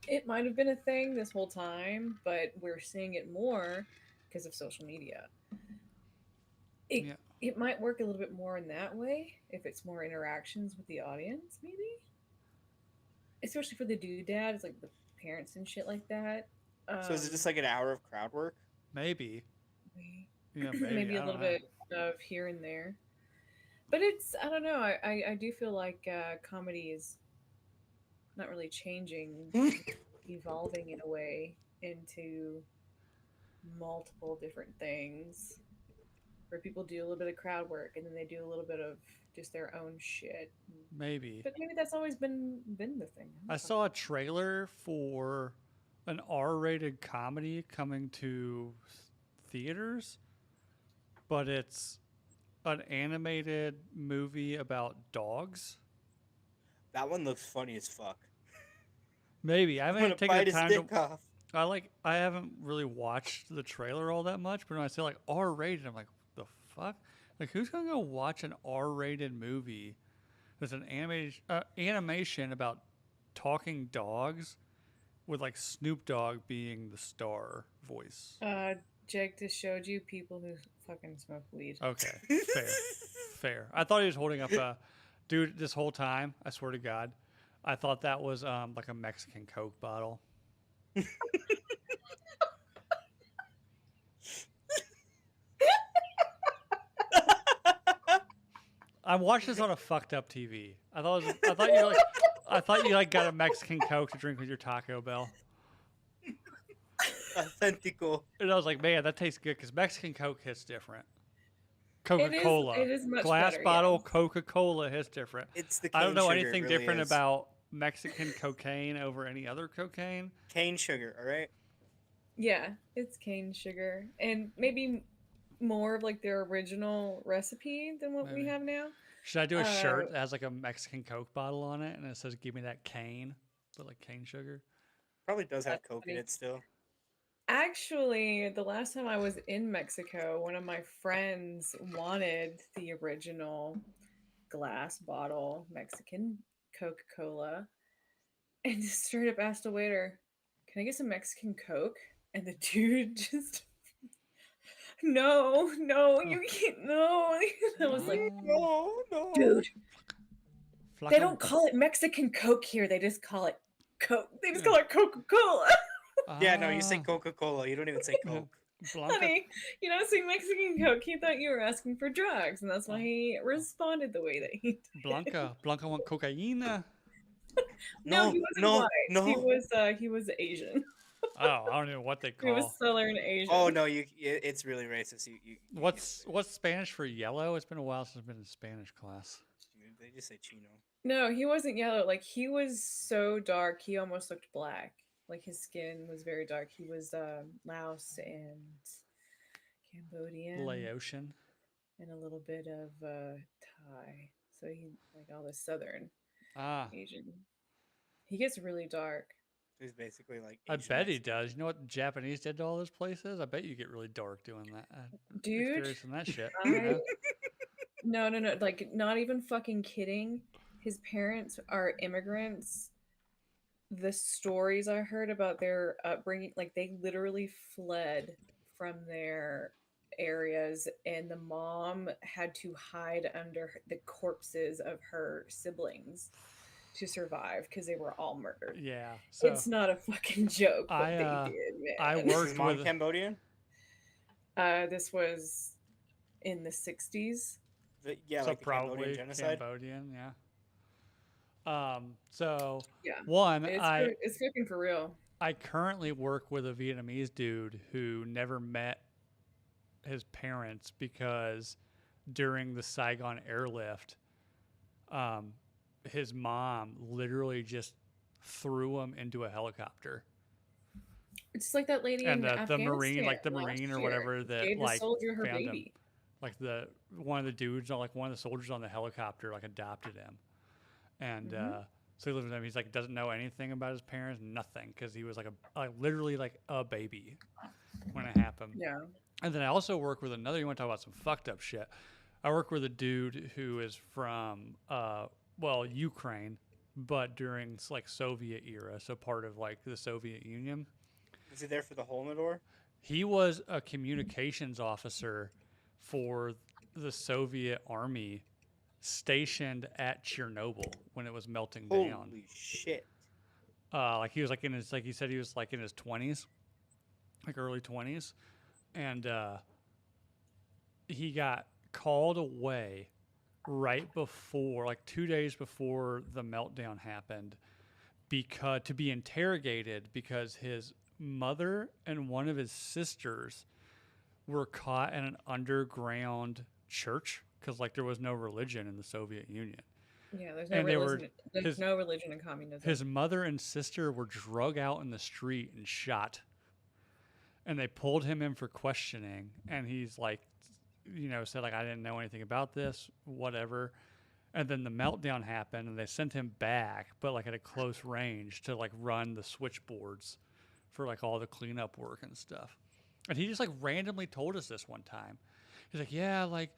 it might have been a thing this whole time, but we're seeing it more because of social media. It Yeah. it might work a little bit more in that way if it's more interactions with the audience, maybe. Especially for the doodads, like the parents and shit like that. So is it just like an hour of crowd work? Maybe. Maybe, Yeah, maybe. maybe I a don't little know. bit of here and there, but it's I don't know. I do feel like comedy is not really changing, evolving in a way into multiple different things where people do a little bit of crowd work and then they do a little bit of just their own shit. Maybe. But maybe that's always been the thing. I saw a trailer for an R-rated comedy coming to theaters, but it's an animated movie about dogs. That one looks funny as fuck. Maybe I I'm haven't gonna taken bite the his time dick to. off. I haven't really watched the trailer all that much, but when I say like R-rated, I'm like, the fuck? Like, who's gonna go watch an R-rated movie that's an animation about talking dogs with like Snoop Dogg being the star voice? Jake just showed you people who fucking smoke weed. Okay, fair. I thought he was holding up a dude this whole time. I swear to God, I thought that was like a Mexican Coke bottle. I watched this on a fucked up TV. I thought you like, I thought you like got a Mexican Coke to drink with your Taco Bell. Authentico. And I was like, man, that tastes good because Mexican Coke hits different. It Coca-Cola, is much glass better, bottle yeah. Coca-Cola hits different. It's the I don't cane know sugar, anything it really different is. about Mexican cocaine over any other cocaine. Cane sugar, all right? Yeah, it's cane sugar. And maybe more of like their original recipe than what we Maybe. have now. Should I do a shirt that has like a Mexican Coke bottle on it and it says "Give me that cane," but like cane sugar? Probably does have That's Coke in funny. it still. Actually, the last time I was in Mexico, one of my friends wanted the original glass bottle Mexican Coca-Cola and just straight up asked the waiter, "Can I get some Mexican Coke?" And the dude just, no, you can't, no. I was like, No. dude, Flaco, they don't call it Mexican Coke here. They just call it Coke. They just Yeah. call it Coca-Cola. Yeah, no, you say Ah, Coca-Cola. You don't even say yeah. Coke. Blanca. Honey, you know, saying Mexican Coke, he thought you were asking for drugs, and that's why he responded the way that he did. Blanca want cocaine. No, No, he wasn't no, white. no. He was Asian. Oh, I don't know what they He was call. Southern Asian. Oh no, it's really racist. You What's Spanish for yellow? It's been a while since I've been in Spanish class. they just say chino. No, he wasn't yellow. Like he was so dark, he almost looked black. Like his skin was very dark. He was Laos and Cambodian Laotian. and a little bit of Thai. So he like all the Southern Ah, Asian. He gets really dark. He's basically like. I Asian bet he Mexican. does. You know what the Japanese did to all those places? I bet you get really dark doing that. Dude, Experiencing that shit. I Yeah. no, like not even fucking kidding. His parents are immigrants. The stories I heard about their upbringing, like they literally fled from their areas, and the mom had to hide under the corpses of her siblings to survive because they were all murdered. Yeah. So It's not a fucking joke what I, they did, man. I Is his worked mom with. Cambodian? This was in the 60s. Yeah, So like the probably Cambodian genocide. Cambodian, yeah. So Yeah. one, It's fucking for real. I currently work with a Vietnamese dude who never met his parents because during the Saigon airlift, his mom literally just threw him into a helicopter. It's like that lady And in the Marine, Afghanistan like the last Marine or year, whatever that gave the like soldier her found him. baby. Like one of the dudes, like one of the soldiers on the helicopter, like adopted him, and so he lives with him. He's like doesn't know anything about his parents, nothing, because he was like literally like a baby when it happened. Yeah. And then I also work with another. You want to talk about some fucked up shit? I work with a dude who is from Ukraine, but during like Soviet era, so part of like the Soviet Union. Was he there for the hole in the door? He was a communications officer for the Soviet army stationed at Chernobyl when it was melting down. Holy shit! Like he was like in his, like he said he was like in his 20s, like early 20s, and he got called away right before, like 2 days before the meltdown happened, because to be interrogated because his mother and one of his sisters were caught in an underground church because like there was no religion in the Soviet Union. Yeah, there's And they were- no religion in communism. His mother and sister were drug out in the street and shot. And they pulled him in for questioning, and he's like, said like I didn't know anything about this, whatever. And then the meltdown happened, and they sent him back, but like at a close range to like run the switchboards for like all the cleanup work and stuff. And he just like randomly told us this one time. He's like, yeah, like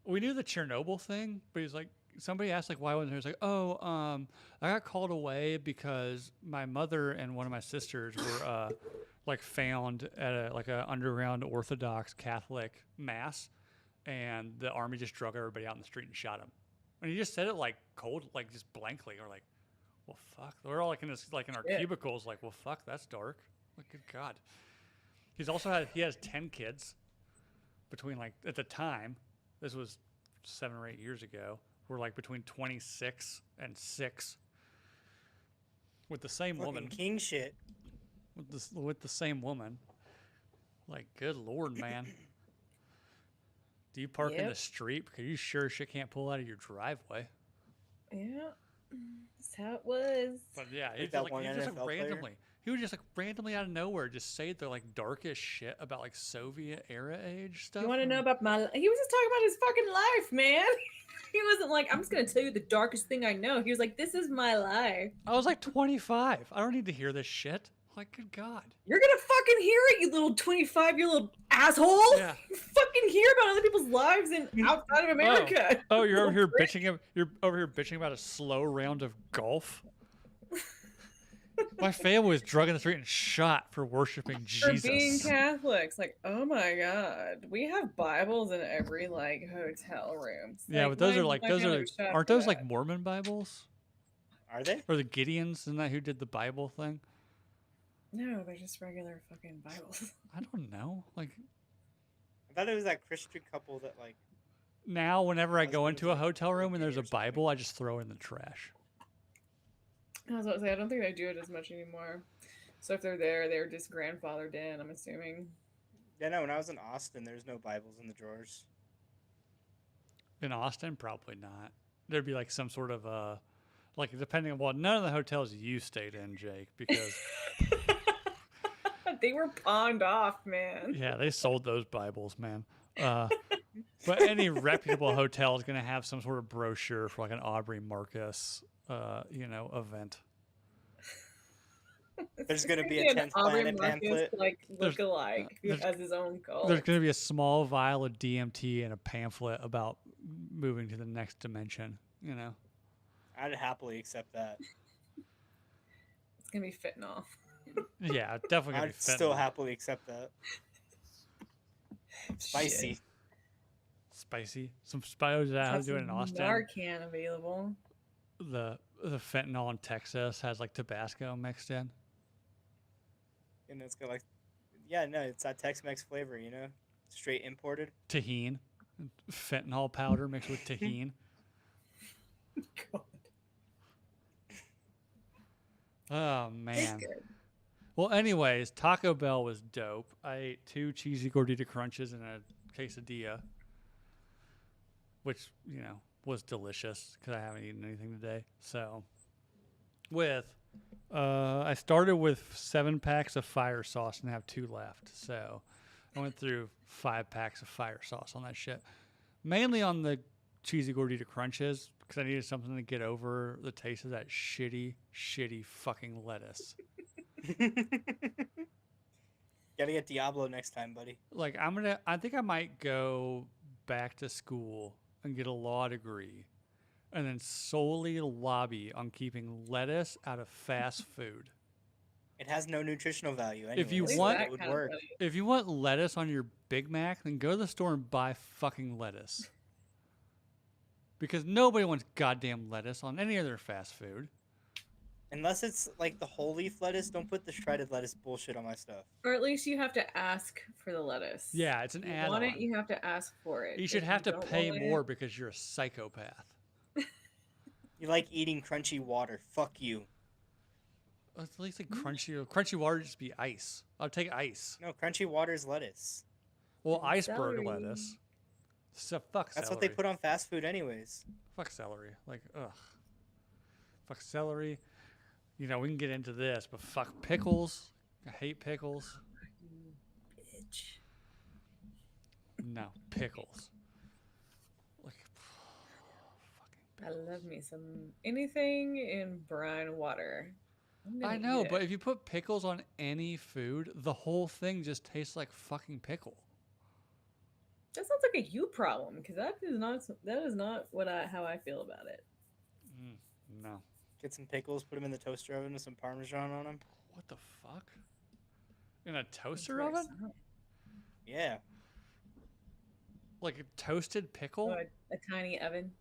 we knew the Chernobyl thing, but he's like, somebody asked like why wasn't there? He's like, I got called away because my mother and one of my sisters were like found at a underground Orthodox Catholic mass, and the army just drug everybody out in the street and shot him. And he just said it like cold, like just blankly, or like, well, fuck. We're all like in this, like in our cubicles, like, well, fuck, that's dark. Like, good God. He has 10 kids between like at the time. This was 7 or 8 years ago were like between 26 and 6 with the same Fucking woman. king shit. With the same woman. Like, good Lord, man. Do you park in the street? Because you sure shit can't pull out of your driveway. Yeah. That's how it was. But yeah, Like that one he just NFL player? randomly. He would just like randomly out of nowhere just say the like darkest shit about like Soviet era age stuff. You want to know about my? He was just talking about his fucking life, man. He wasn't like, I'm just gonna tell you the darkest thing I know. He was like, this is my life. I was like 25. I don't need to hear this shit. Like, good God. You're gonna fucking hear it, you little 25-year little asshole. Yeah. You fucking hear about other people's lives and outside of America. Oh, you're over here bitching. You're over here bitching about a slow round of golf. My family was drugged in the street and shot for worshiping Jesus. For being Catholics, like, oh my God, we have Bibles in every like hotel room. Yeah, like, but those why are like am I those gonna are shop aren't for those that? like Mormon Bibles? Are they? Or the Gideons? Isn't that who did the Bible thing? No, they're just regular fucking Bibles. I don't know. Like I thought it was that Christian couple that like. now, whenever I Husband go was into a like hotel room and 40 there's a or something. Bible, I just throw it in the trash. I was about to say, I don't think they do it as much anymore. So if they're there, they're just grandfathered in, I'm assuming. Yeah, no. When I was in Austin, there's no Bibles in the drawers. In Austin, probably not. There'd be like some sort of like depending on none of the hotels you stayed in, Jake, because They were pawned off, man. yeah, they sold those Bibles, man. But any reputable hotel is going to have some sort of brochure for like an Aubrey Marcus, event. There's gonna be Yeah, a an 10th Aubrey Planet Marcus, pamphlet. like There's- look-alike who there's- has his own cult. There's going to be a small vial of DMT and a pamphlet about moving to the next dimension. You know, I'd happily accept that. It's gonna be fentanyl. yeah, definitely going I'd to be still fentanyl. happily accept that. Spicy. Shit. Spicy. Some spios that how Have to do it in some Austin. Narcan available. The fentanyl in Texas has like Tabasco mixed in. And it's got like, yeah, no, it's that Tex-Mex flavor, you know, straight imported. Tahine, fentanyl powder mixed with tahine. God. Oh It's man. good. Well, anyways, Taco Bell was dope. I ate 2 cheesy gordita crunches and a quesadilla, which was delicious because I haven't eaten anything today. So, I started with 7 packs of fire sauce and have 2 left. So, I went through 5 packs of fire sauce on that shit, mainly on the cheesy gordita crunches because I needed something to get over the taste of that shitty fucking lettuce. Gotta get Diablo next time, buddy. Like I think I might go back to school and get a law degree and then solely lobby on keeping lettuce out of fast food. It has no nutritional value. If you anyways, so want- it would work. If you want lettuce on your Big Mac, then go to the store and buy fucking lettuce. Because nobody wants goddamn lettuce on any other fast food. Unless it's like the whole leaf lettuce, don't put the shredded lettuce bullshit on my stuff. Or at least you have to ask for the lettuce. Yeah, it's an If you want it, add-on. you have to ask for it. You should If have to don't pay want more it- because you're a psychopath. You like eating crunchy water. Fuck you. At least like crunchy water just be ice. I'll take ice. No, crunchy water is lettuce. Well, And iceberg celery. lettuce. So fuck That's celery. what they put on fast food anyways. Fuck celery. Like, ugh. Fuck celery. We can get into this, but fuck pickles. I hate pickles. Bitch. No, pickles. Like, I love me some anything in brine water. I'm gonna I know, eat but it. if you put pickles on any food, the whole thing just tastes like fucking pickle. That sounds like a you problem because that is not how I feel about it. No. Get some pickles, put them in the toaster oven with some Parmesan on them. What the fuck? In a It's toaster very oven? soft. Yeah. Like a toasted pickle? Oh, a tiny oven.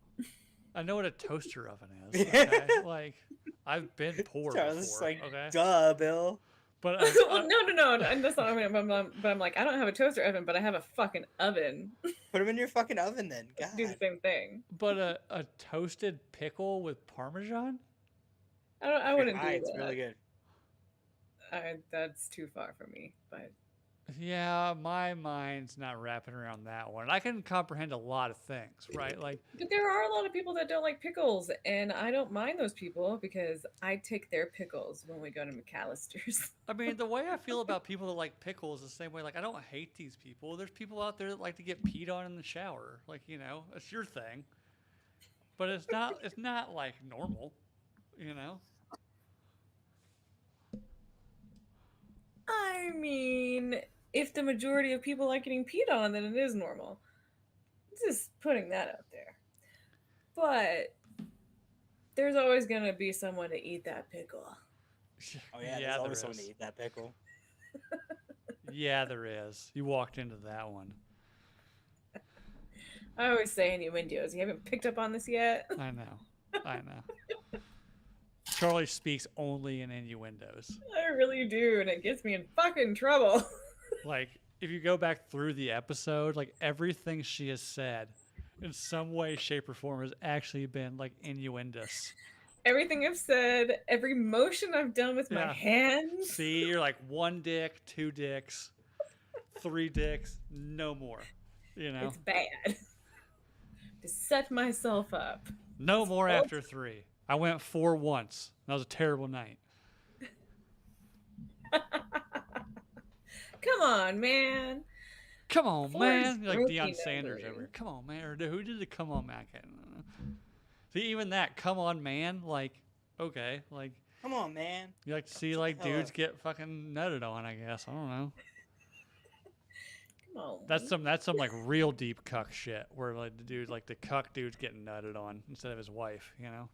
I know what a toaster oven is. Okay? Like, I've been poor I before. was just like, okay? duh, Bill. But well, no, that's not what I mean. But I'm like, I don't have a toaster oven, but I have a fucking oven. Put them in your fucking oven then. God. Do the same thing. but a toasted pickle with Parmesan? I wouldn't do It's that. really good. That's too far for me. But Yeah, my mind's not wrapping around that one. I can comprehend a lot of things, right? Like, but there are a lot of people that don't like pickles, and I don't mind those people because I take their pickles when we go to McAllister's. I mean, the way I feel about people that like pickles is the same way. Like, I don't hate these people. There's people out there that like to get peed on in the shower. Like, you know, it's your thing. But it's not. It's not like normal. You know. I mean, if the majority of people like getting peed on, then it is normal. Just putting that out there. But there's always gonna be someone to eat that pickle. Oh yeah, there's always someone to eat that pickle. Yeah, there is. You walked into that one. I always say innuendos. You haven't picked up on this yet? I know. Charlie speaks only in innuendos. I really do, and it gets me in fucking trouble. Like, if you go back through the episode, like, everything she has said in some way, shape, or form has actually been, like, innuendous. Everything I've said, every motion I've done with my hands. See, you're like 1 dick, 2 dicks, 3 dicks, no more. You know? It's bad. To set myself up. No more after 3. I went 4 once. That was a terrible night. Come on, man. Come on, 4 man. is You're like rookie Deion Sanders number. over here. Come on, man. Or who did the come on, man? I can't know. See, even that, come on, man. Like, okay. Like, Come on, man. you like to see, like, hell dudes up. get fucking nutted on, I guess. I don't know. Come on. That's some like real deep cuck shit where like the cuck dude's getting nutted on instead of his wife, you know?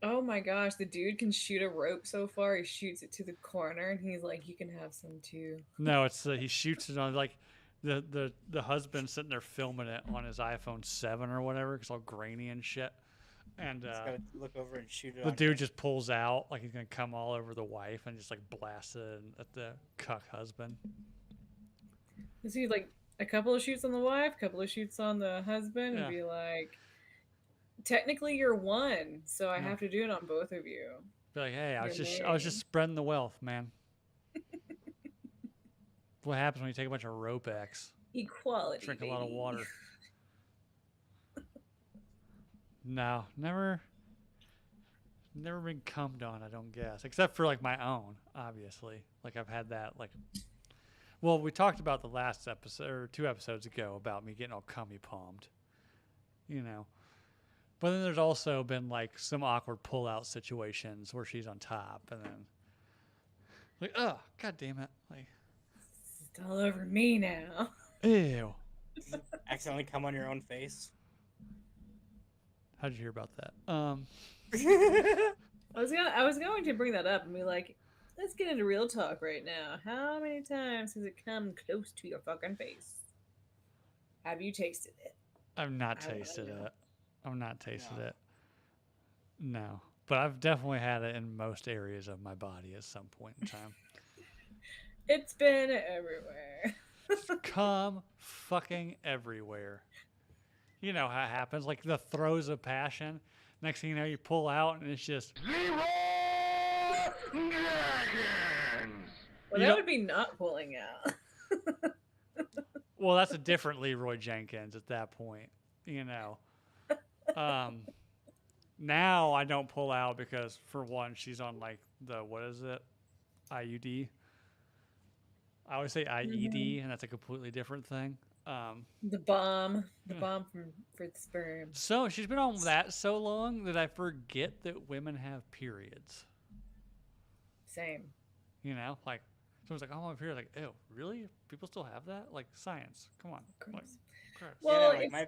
Oh my gosh, the dude can shoot a rope so far, he shoots it to the corner, and he's like, you can have some too. No, it's he shoots it on like the husband sitting there filming it on his iPhone 7 or whatever, it's all grainy and shit. And Just gotta look over and shoot it. the on dude camera. just pulls out like he's gonna come all over the wife and just like blasts it at the cuck husband. Is he like a couple of shoots on the wife, a couple of shoots on the husband, Yeah. and be like, technically you're one, so I Yeah. have to do it on both of you. Be like, hey, I was You're just married. spreading the wealth, man. What happens when you take a bunch of Ropex? Equality. Drink a lot of baby. water. No, never been cummed on, I don't guess. Except for like my own, obviously. Like I've had that like well, we talked about the last episode or 2 episodes ago about me getting all cummy palmed. You know. But then there's also been like some awkward pull-out situations where she's on top and then like, oh, god damn it. Like, It's all over me now. ew. Accidentally come on your own face. How'd you hear about that? I was going to bring that up and be like, let's get into real talk right now. How many times has it come close to your fucking face? Have you tasted it? I've not I wanna tasted know. it. I've not tasted No. it. No. But I've definitely had it in most areas of my body at some point in time. It's been everywhere. Come fucking everywhere. You know how it happens. Like the throes of passion. Next thing you know, you pull out and it's just. Well, You that don't- would be not pulling out. Well, that's a different Leroy Jenkins at that point. You know. Now I don't pull out because, for one, she's on like the, what is it? IUD. I always say IED, and that's a completely different thing. The bomb Yeah. for the sperm. So she's been on that so long that I forget that women have periods. Same. You know, like someone's like, "Oh, I'm on a period." Like, ew, really? People still have that? Like, science. Come on. Like, Gross. gross. Well, like it's-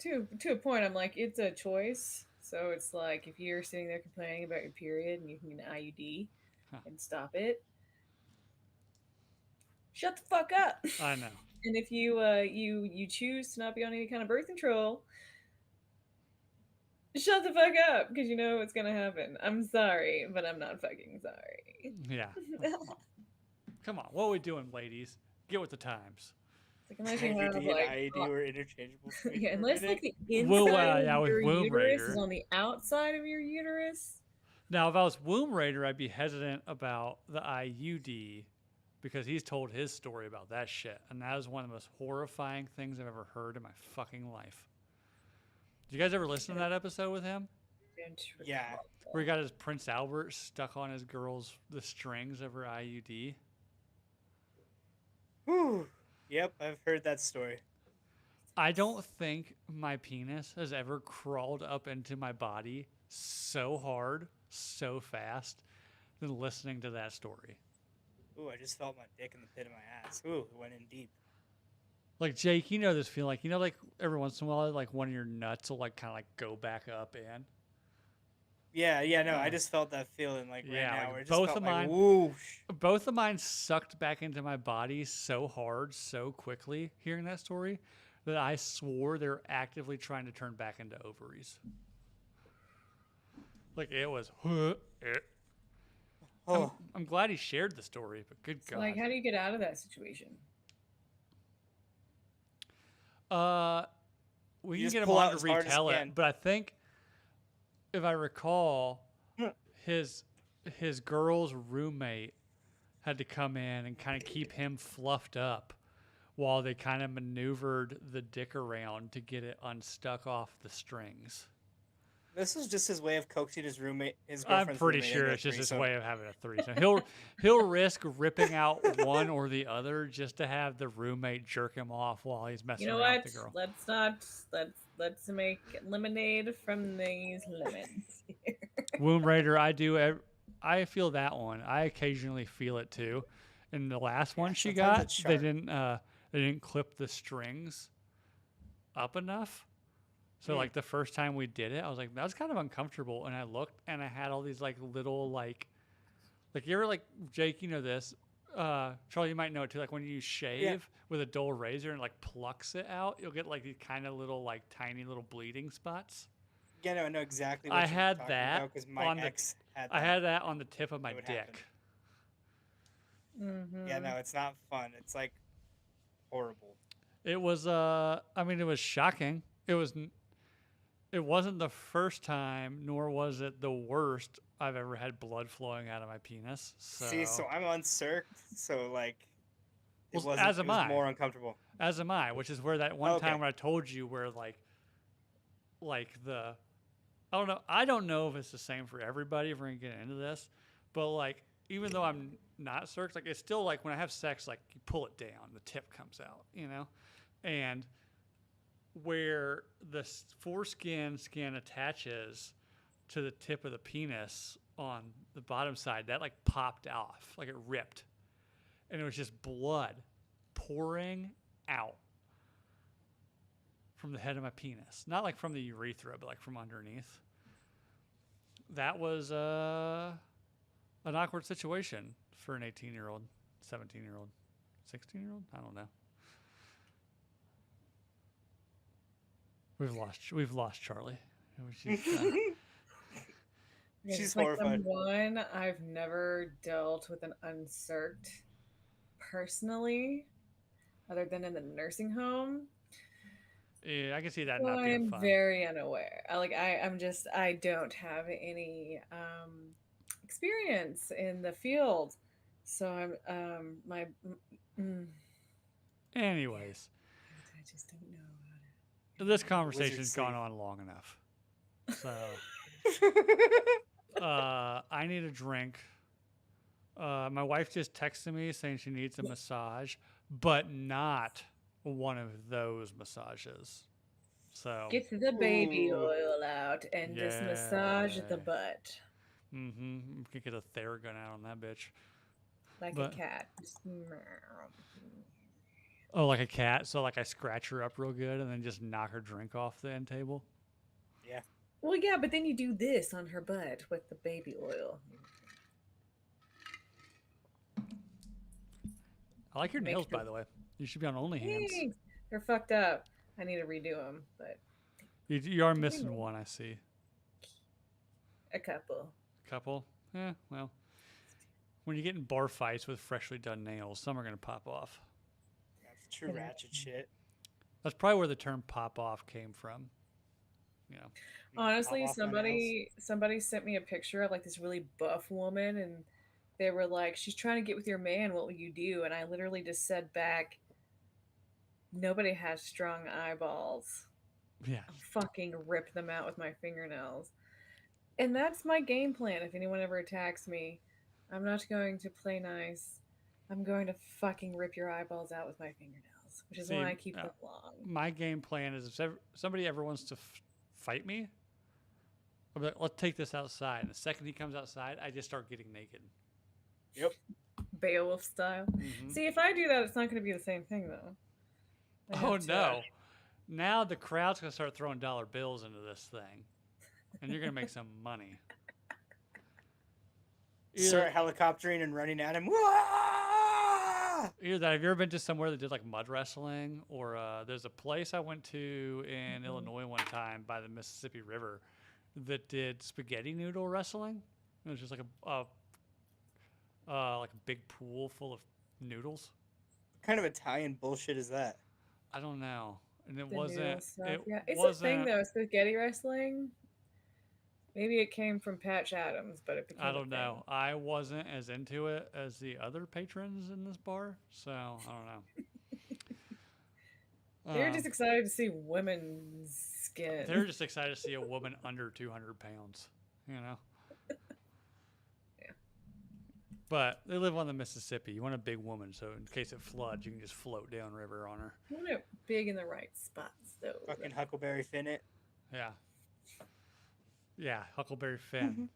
to a point, I'm like, it's a choice. So it's like if you're sitting there complaining about your period and you can get an IUD Huh. and stop it, shut the fuck up. I know. And if you you choose to not be on any kind of birth control, shut the fuck up because you know what's gonna happen. I'm sorry, but I'm not fucking sorry. Yeah. Come on, what are we doing, ladies? Get with the times. Like unless you have IUD and like IUD were interchangeable. To me yeah, for a unless minute. like the Well, inside yeah, of with your Womb uterus Raider. is on the outside of your uterus. Now, if I was Womb Raider, I'd be hesitant about the IUD because he's told his story about that shit. And that is one of the most horrifying things I've ever heard in my fucking life. Did you guys ever listen to that episode with him? Yeah. Where he got his Prince Albert stuck on his girl's, the strings of her IUD? Whew. Yep, I've heard that story. I don't think my penis has ever crawled up into my body so hard, so fast, than listening to that story. Ooh, I just felt my dick in the pit of my ass. Ooh, it went in deep. Like, Jake, you know this feeling. Like, you know, like every once in a while, like one of your nuts will like kind of like go back up in. Yeah, no, I just felt that feeling like right Yeah, now. like Where it just both felt of like mine- whoosh. Both of mine sucked back into my body so hard, so quickly hearing that story that I swore they're actively trying to turn back into ovaries. Like, it was. Oh, I'm glad he shared the story, but good So, God. like, how do you get out of that situation? We You can just get him pull on out to as hard as retell you it, can. but I think if I recall, his girl's roommate had to come in and kind of keep him fluffed up while they kind of maneuvered the dick around to get it unstuck off the strings. this was just his way of coaxing his roommate. His I'm girlfriend's pretty roommate sure into a it's just his threesome. way of having a threesome. He'll risk ripping out one or the other just to have the roommate jerk him off while he's messing You know around what? with the girl. Let's not. Let's make lemonade from these lemons. Womb Raider, I feel that one. I occasionally feel it too. And the last one she sometimes got, it's sharp. they didn't clip the strings up enough. So like the first time we did it, I was like, that was kind of uncomfortable. And I looked and I had all these like little like you ever like, Jake, you know this. Charlie, you might know it too. Like when you shave with a dull razor and like plucks it out, you'll get like these kind of little like tiny little bleeding spots. Yeah, no, I know exactly what I you're had talking that about because my on the- ex had that. I had that on the tip of my It would dick. happen. Mm-hmm. Yeah, no, it's not fun. It's like horrible. It was I mean it was shocking. It wasn't the first time nor was it the worst I've ever had blood flowing out of my penis. So See, so I'm uncirced, so like it Well, wasn't. as It am was I. more uncomfortable. as am I, which is where that one Okay. time when I told you where like the I don't know if it's the same for everybody if we're gonna get into this, but like even though I'm not circed, like it's still like when I have sex, like you pull it down, the tip comes out, you know? And where the foreskin skin attaches to the tip of the penis on the bottom side, that like popped off, like it ripped. And it was just blood pouring out from the head of my penis. Not like from the urethra, but like from underneath. That was an awkward situation for an 18-year-old, 17-year-old, 16-year-old? I don't know. We've lost Charlie. She's, She's like horrified. One, I've never dealt with an uncirced personally, other than in the nursing home. yeah, I can see that So not being I'm fun. very unaware. I don't have any experience in the field, so I'm Anyways, I just don't know. this conversation's sleep. gone on long enough. So I need a drink. My wife just texted me saying she needs a massage, but not one of those massages. So Get the baby Ooh. oil out and just massage the Yeah. butt we could get a Theragun out on that bitch. like But- a cat. Oh, like a cat. So like I scratch her up real good and then just knock her drink off the end table. Yeah. Well, yeah, but then you do this on her butt with the baby oil. I like your Make nails, sure- by the way. You should be on OnlyHans. Thanks. They're fucked up. I need to redo them, but You are missing one, I see. a couple. Couple. Yeah, well. when you get in bar fights with freshly done nails, some are gonna pop off. That's true ratchet shit. That's probably where the term "pop off" came from. You know. Honestly, Pop off my nails. somebody sent me a picture of like this really buff woman, and they were like, "She's trying to get with your man. What will you do?" And I literally just said back, "Nobody has strong eyeballs. Yeah. I'll fucking rip them out with my fingernails." And that's my game plan. If anyone ever attacks me, I'm not going to play nice. I'm going to fucking rip your eyeballs out with my fingernails, which is See, why I keep them long. my game plan is if somebody ever wants to fight me, I'll be like, let's take this outside. And the second he comes outside, I just start getting naked. Yep. Beowulf style. Mhm. See, if I do that, it's not going to be the same thing, though. I Oh have to- no! Now the crowd's gonna start throwing dollar bills into this thing, and you're gonna make some money. Start helicoptering and running at him. Wah! Either that. Have you ever been to somewhere that did like mud wrestling, or there's a place I went to in Illinois one time by the Mississippi River that did spaghetti noodle wrestling. It was just like a big pool full of noodles. What kind of Italian bullshit is that? I don't know, and it the noodle wasn't. stuff. It Yeah, it's wasn't. a thing though. Spaghetti wrestling. Maybe it came from Patch Adams, but it became. I a don't thing. know. I wasn't as into it as the other patrons in this bar, so I don't know. They're just excited to see women's skin. They're just excited to see a woman under 200 pounds, you know? Yeah. But they live on the Mississippi. You want a big woman, so in case it floods, you can just float downriver on her. You want it big in the right spots, though. Fucking Huckleberry Finn it. Yeah. Yeah, Huckleberry Finn.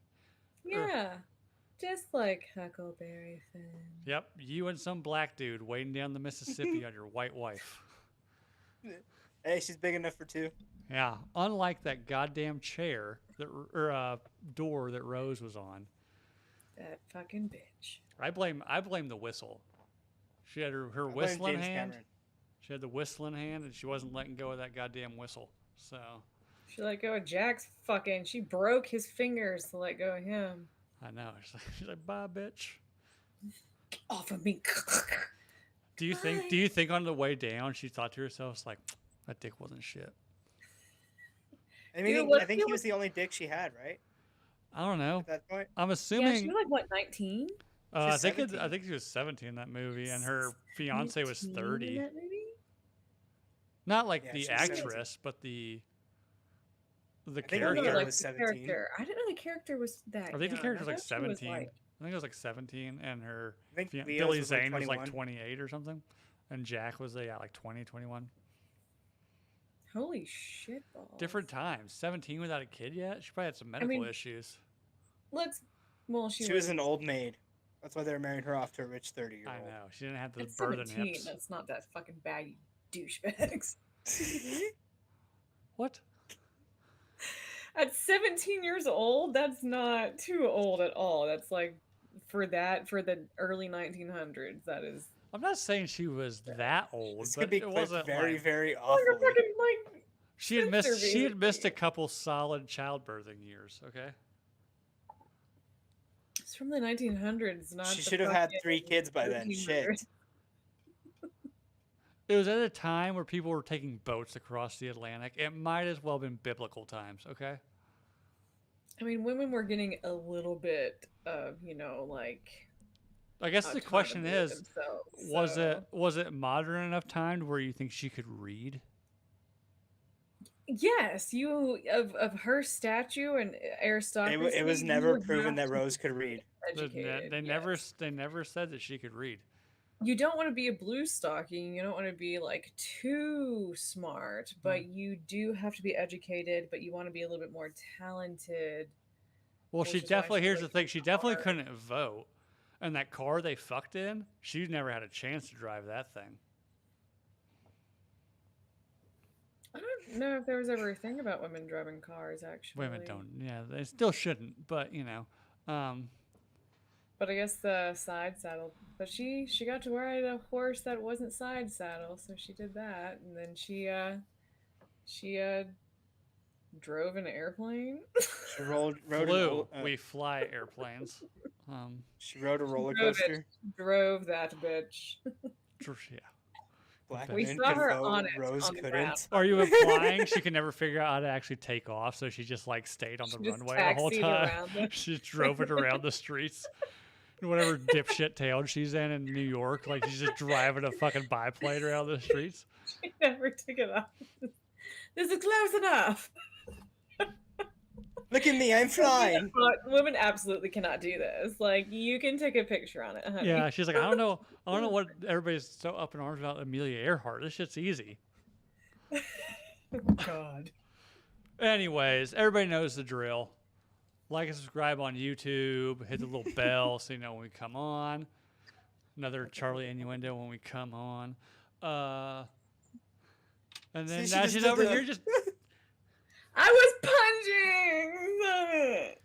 Yeah, just like Huckleberry Finn. Yep, you and some black dude wading down the Mississippi on your white wife. Hey, she's big enough for two. Yeah, unlike that goddamn chair that or door that Rose was on. That fucking bitch. I blame the whistle. She had her I blame whistling James hand. Cameron. She had the whistling hand, and she wasn't letting go of that goddamn whistle. So She let go of Jack's fucking. She broke his fingers to let go of him. I know. She's like, bye, bitch. Get off of me. Do you think on the way down she thought to herself, like, that dick wasn't shit? I mean, Dude, I think he was the only dick she had, right? I don't know. At that point. I'm Yeah, assuming. she was like, what, 19? I She's think 17. I think she was 17 in that movie, and her fiance was 19 30. in that movie? Not like Yeah, the she was 17. actress, but the think character. Leah like was the 17. character. I didn't know the character was that I think the young. character was like thought she was, 17. I think it was like 17, and her I think Leo's Billy was like Zane was like 21. 28 or something, and Jack was like 20, 21. Holy shit balls. Different times. 17 without a kid yet? She probably had some medical mean, issues. Well, She was an old maid. That's why they were marrying her off to a rich 30-year-old. I know. She didn't have the at birthing 17. hips. That's not that fucking bad, you douchebags. What? At 17 years old, that's not too old at all. That's like for the early 1900s. That is. I'm not saying she was that old, This but could be it clipped wasn't very, like, very Oh, you're awfully. fucking like. she had sister, missed a baby. couple solid childbirthing years. Okay. It's from the 1900s. Not. She the should have had fucking 3 kids by then. 1300s. Shit. It was at a time where people were taking boats across the Atlantic. It might as well have been biblical times. Okay. I mean, women were getting a little bit of, like. I guess the question autonomy of is, themselves, was it modern enough time to where you think she could read? Yes, you of her statue and aristocracy. It was you never would proven have that to Rose could read. be educated, They yes. never said that she could read. You don't want to be a blue stocking. You don't want to be like too smart, but you do have to be educated. But you want to be a little bit more talented. Well, Which she is why definitely. she Here's the likes thing: she definitely car. couldn't vote, and that car they fucked in, she never had a chance to drive that thing. I don't know if there was ever a thing about women driving cars. Actually, Women don't. Yeah, they still shouldn't. But But I guess the side saddle. But she got to ride a horse that wasn't side saddle, so she did that, and then she drove an airplane. She rode flew. an We fly airplanes. She rode a roller Drove it. coaster. Drove that bitch. Yeah. Black We men saw can her vote, on it, Rose on the ground. couldn't. Are you implying she could never figure out how to actually take off, so she just like stayed on the She just runway the whole taxied time? around the- She just drove it around the streets. Whatever dipshit town she's in New York, like she's just driving a fucking biplane around the streets. She never took it off. This is close enough. Look at me, I'm flying. But women absolutely cannot do this. Like, you can take a picture on it, honey. Yeah, she's like, I don't know what everybody's so up in arms about Amelia Earhart. This shit's easy. God. Anyways, everybody knows the drill. Like and subscribe on YouTube. Hit the little bell so you know when we come on. Another Charlie innuendo when we come on. And then See, now she she's just over did here the- just. I was punching! Stop it.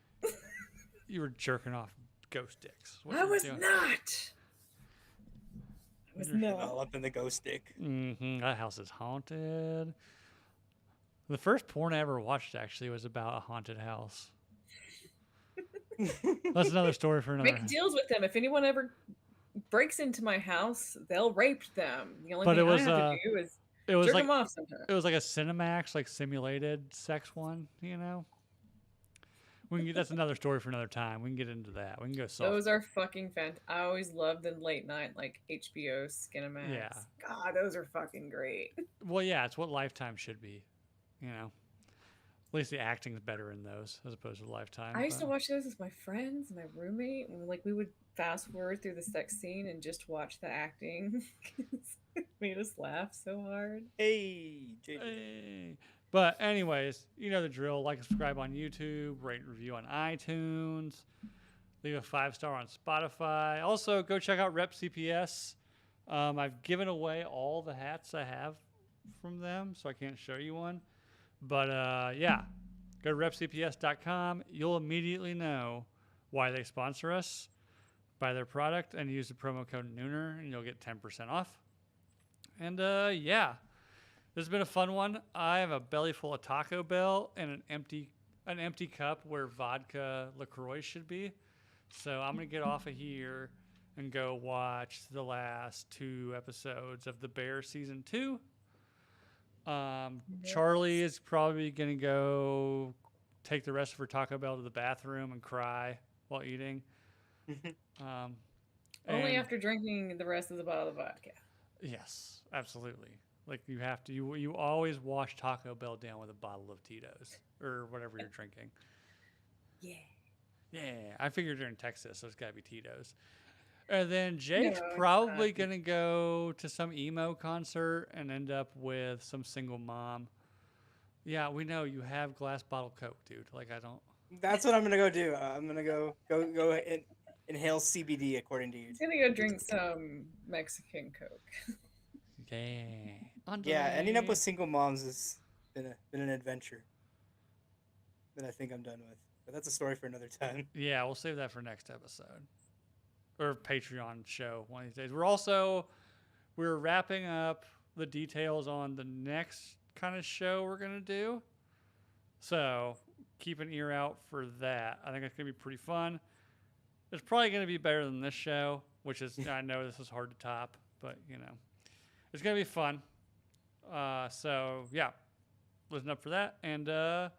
You were jerking off ghost dicks. What I were you was doing? not. I was not. All up in the ghost stick. That house is haunted. The first porn I ever watched actually was about a haunted house. That's another story for another. Make deals with them. If anyone ever breaks into my house, they'll rape them. The only But thing it was, I have to do is It was jerk like them off sometimes. it was like a Cinemax, like simulated sex one. You know. That's another story for another time. We can get into that. We can go soft. Those are fucking fantastic. I always loved the late night, like HBO Skinemax. Yeah. God, those are fucking great. Well, yeah, it's what Lifetime should be. You know. At least the acting's better in those as opposed to Lifetime. I used to but- watch those with my friends, my roommate, and like we would fast forward through the sex scene and just watch the acting. It made us laugh so hard. Hey, JJ. Hey. But anyways, you know the drill. Like and subscribe on YouTube, rate and review on iTunes, leave a 5-star on Spotify. Also, go check out Rep CPS. I've given away all the hats I have from them, so I can't show you one. But yeah, go to repcps.com. You'll immediately know why they sponsor us. Buy their product and use the promo code Nooner, and you'll get 10% off. And yeah, this has been a fun one. I have a belly full of Taco Bell and an empty cup where vodka LaCroix should be. So I'm gonna get off of here and go watch the last 2 episodes of The Bear season 2. Charlie is probably gonna go take the rest of her Taco Bell to the bathroom and cry while eating. Only And- after drinking the rest of the bottle of vodka. Yes, absolutely. Like you have to, you always wash Taco Bell down with a bottle of Tito's or whatever you're drinking. Yeah. Yeah, I figured you're in Texas, so it's got to be Tito's. And then Jake's No, it's probably not. gonna go to some emo concert and end up with some single mom. Yeah, we know you have glass bottle Coke, dude. Like I don't. That's what I'm gonna go do. I'm gonna go and inhale CBD according to you. He's gonna go drink some Mexican Coke. Yeah. Yeah, ending up Andre. with single moms has been an adventure that I think I'm done with. But that's a story for another time. Yeah, we'll save that for next episode or Patreon show one of these days. We're wrapping up the details on the next kind of show we're gonna do. So keep an ear out for that. I think it's gonna be pretty fun. It's probably gonna be better than this show, which is I know this is hard to top, but you know, it's gonna be fun. So yeah, listen up for that and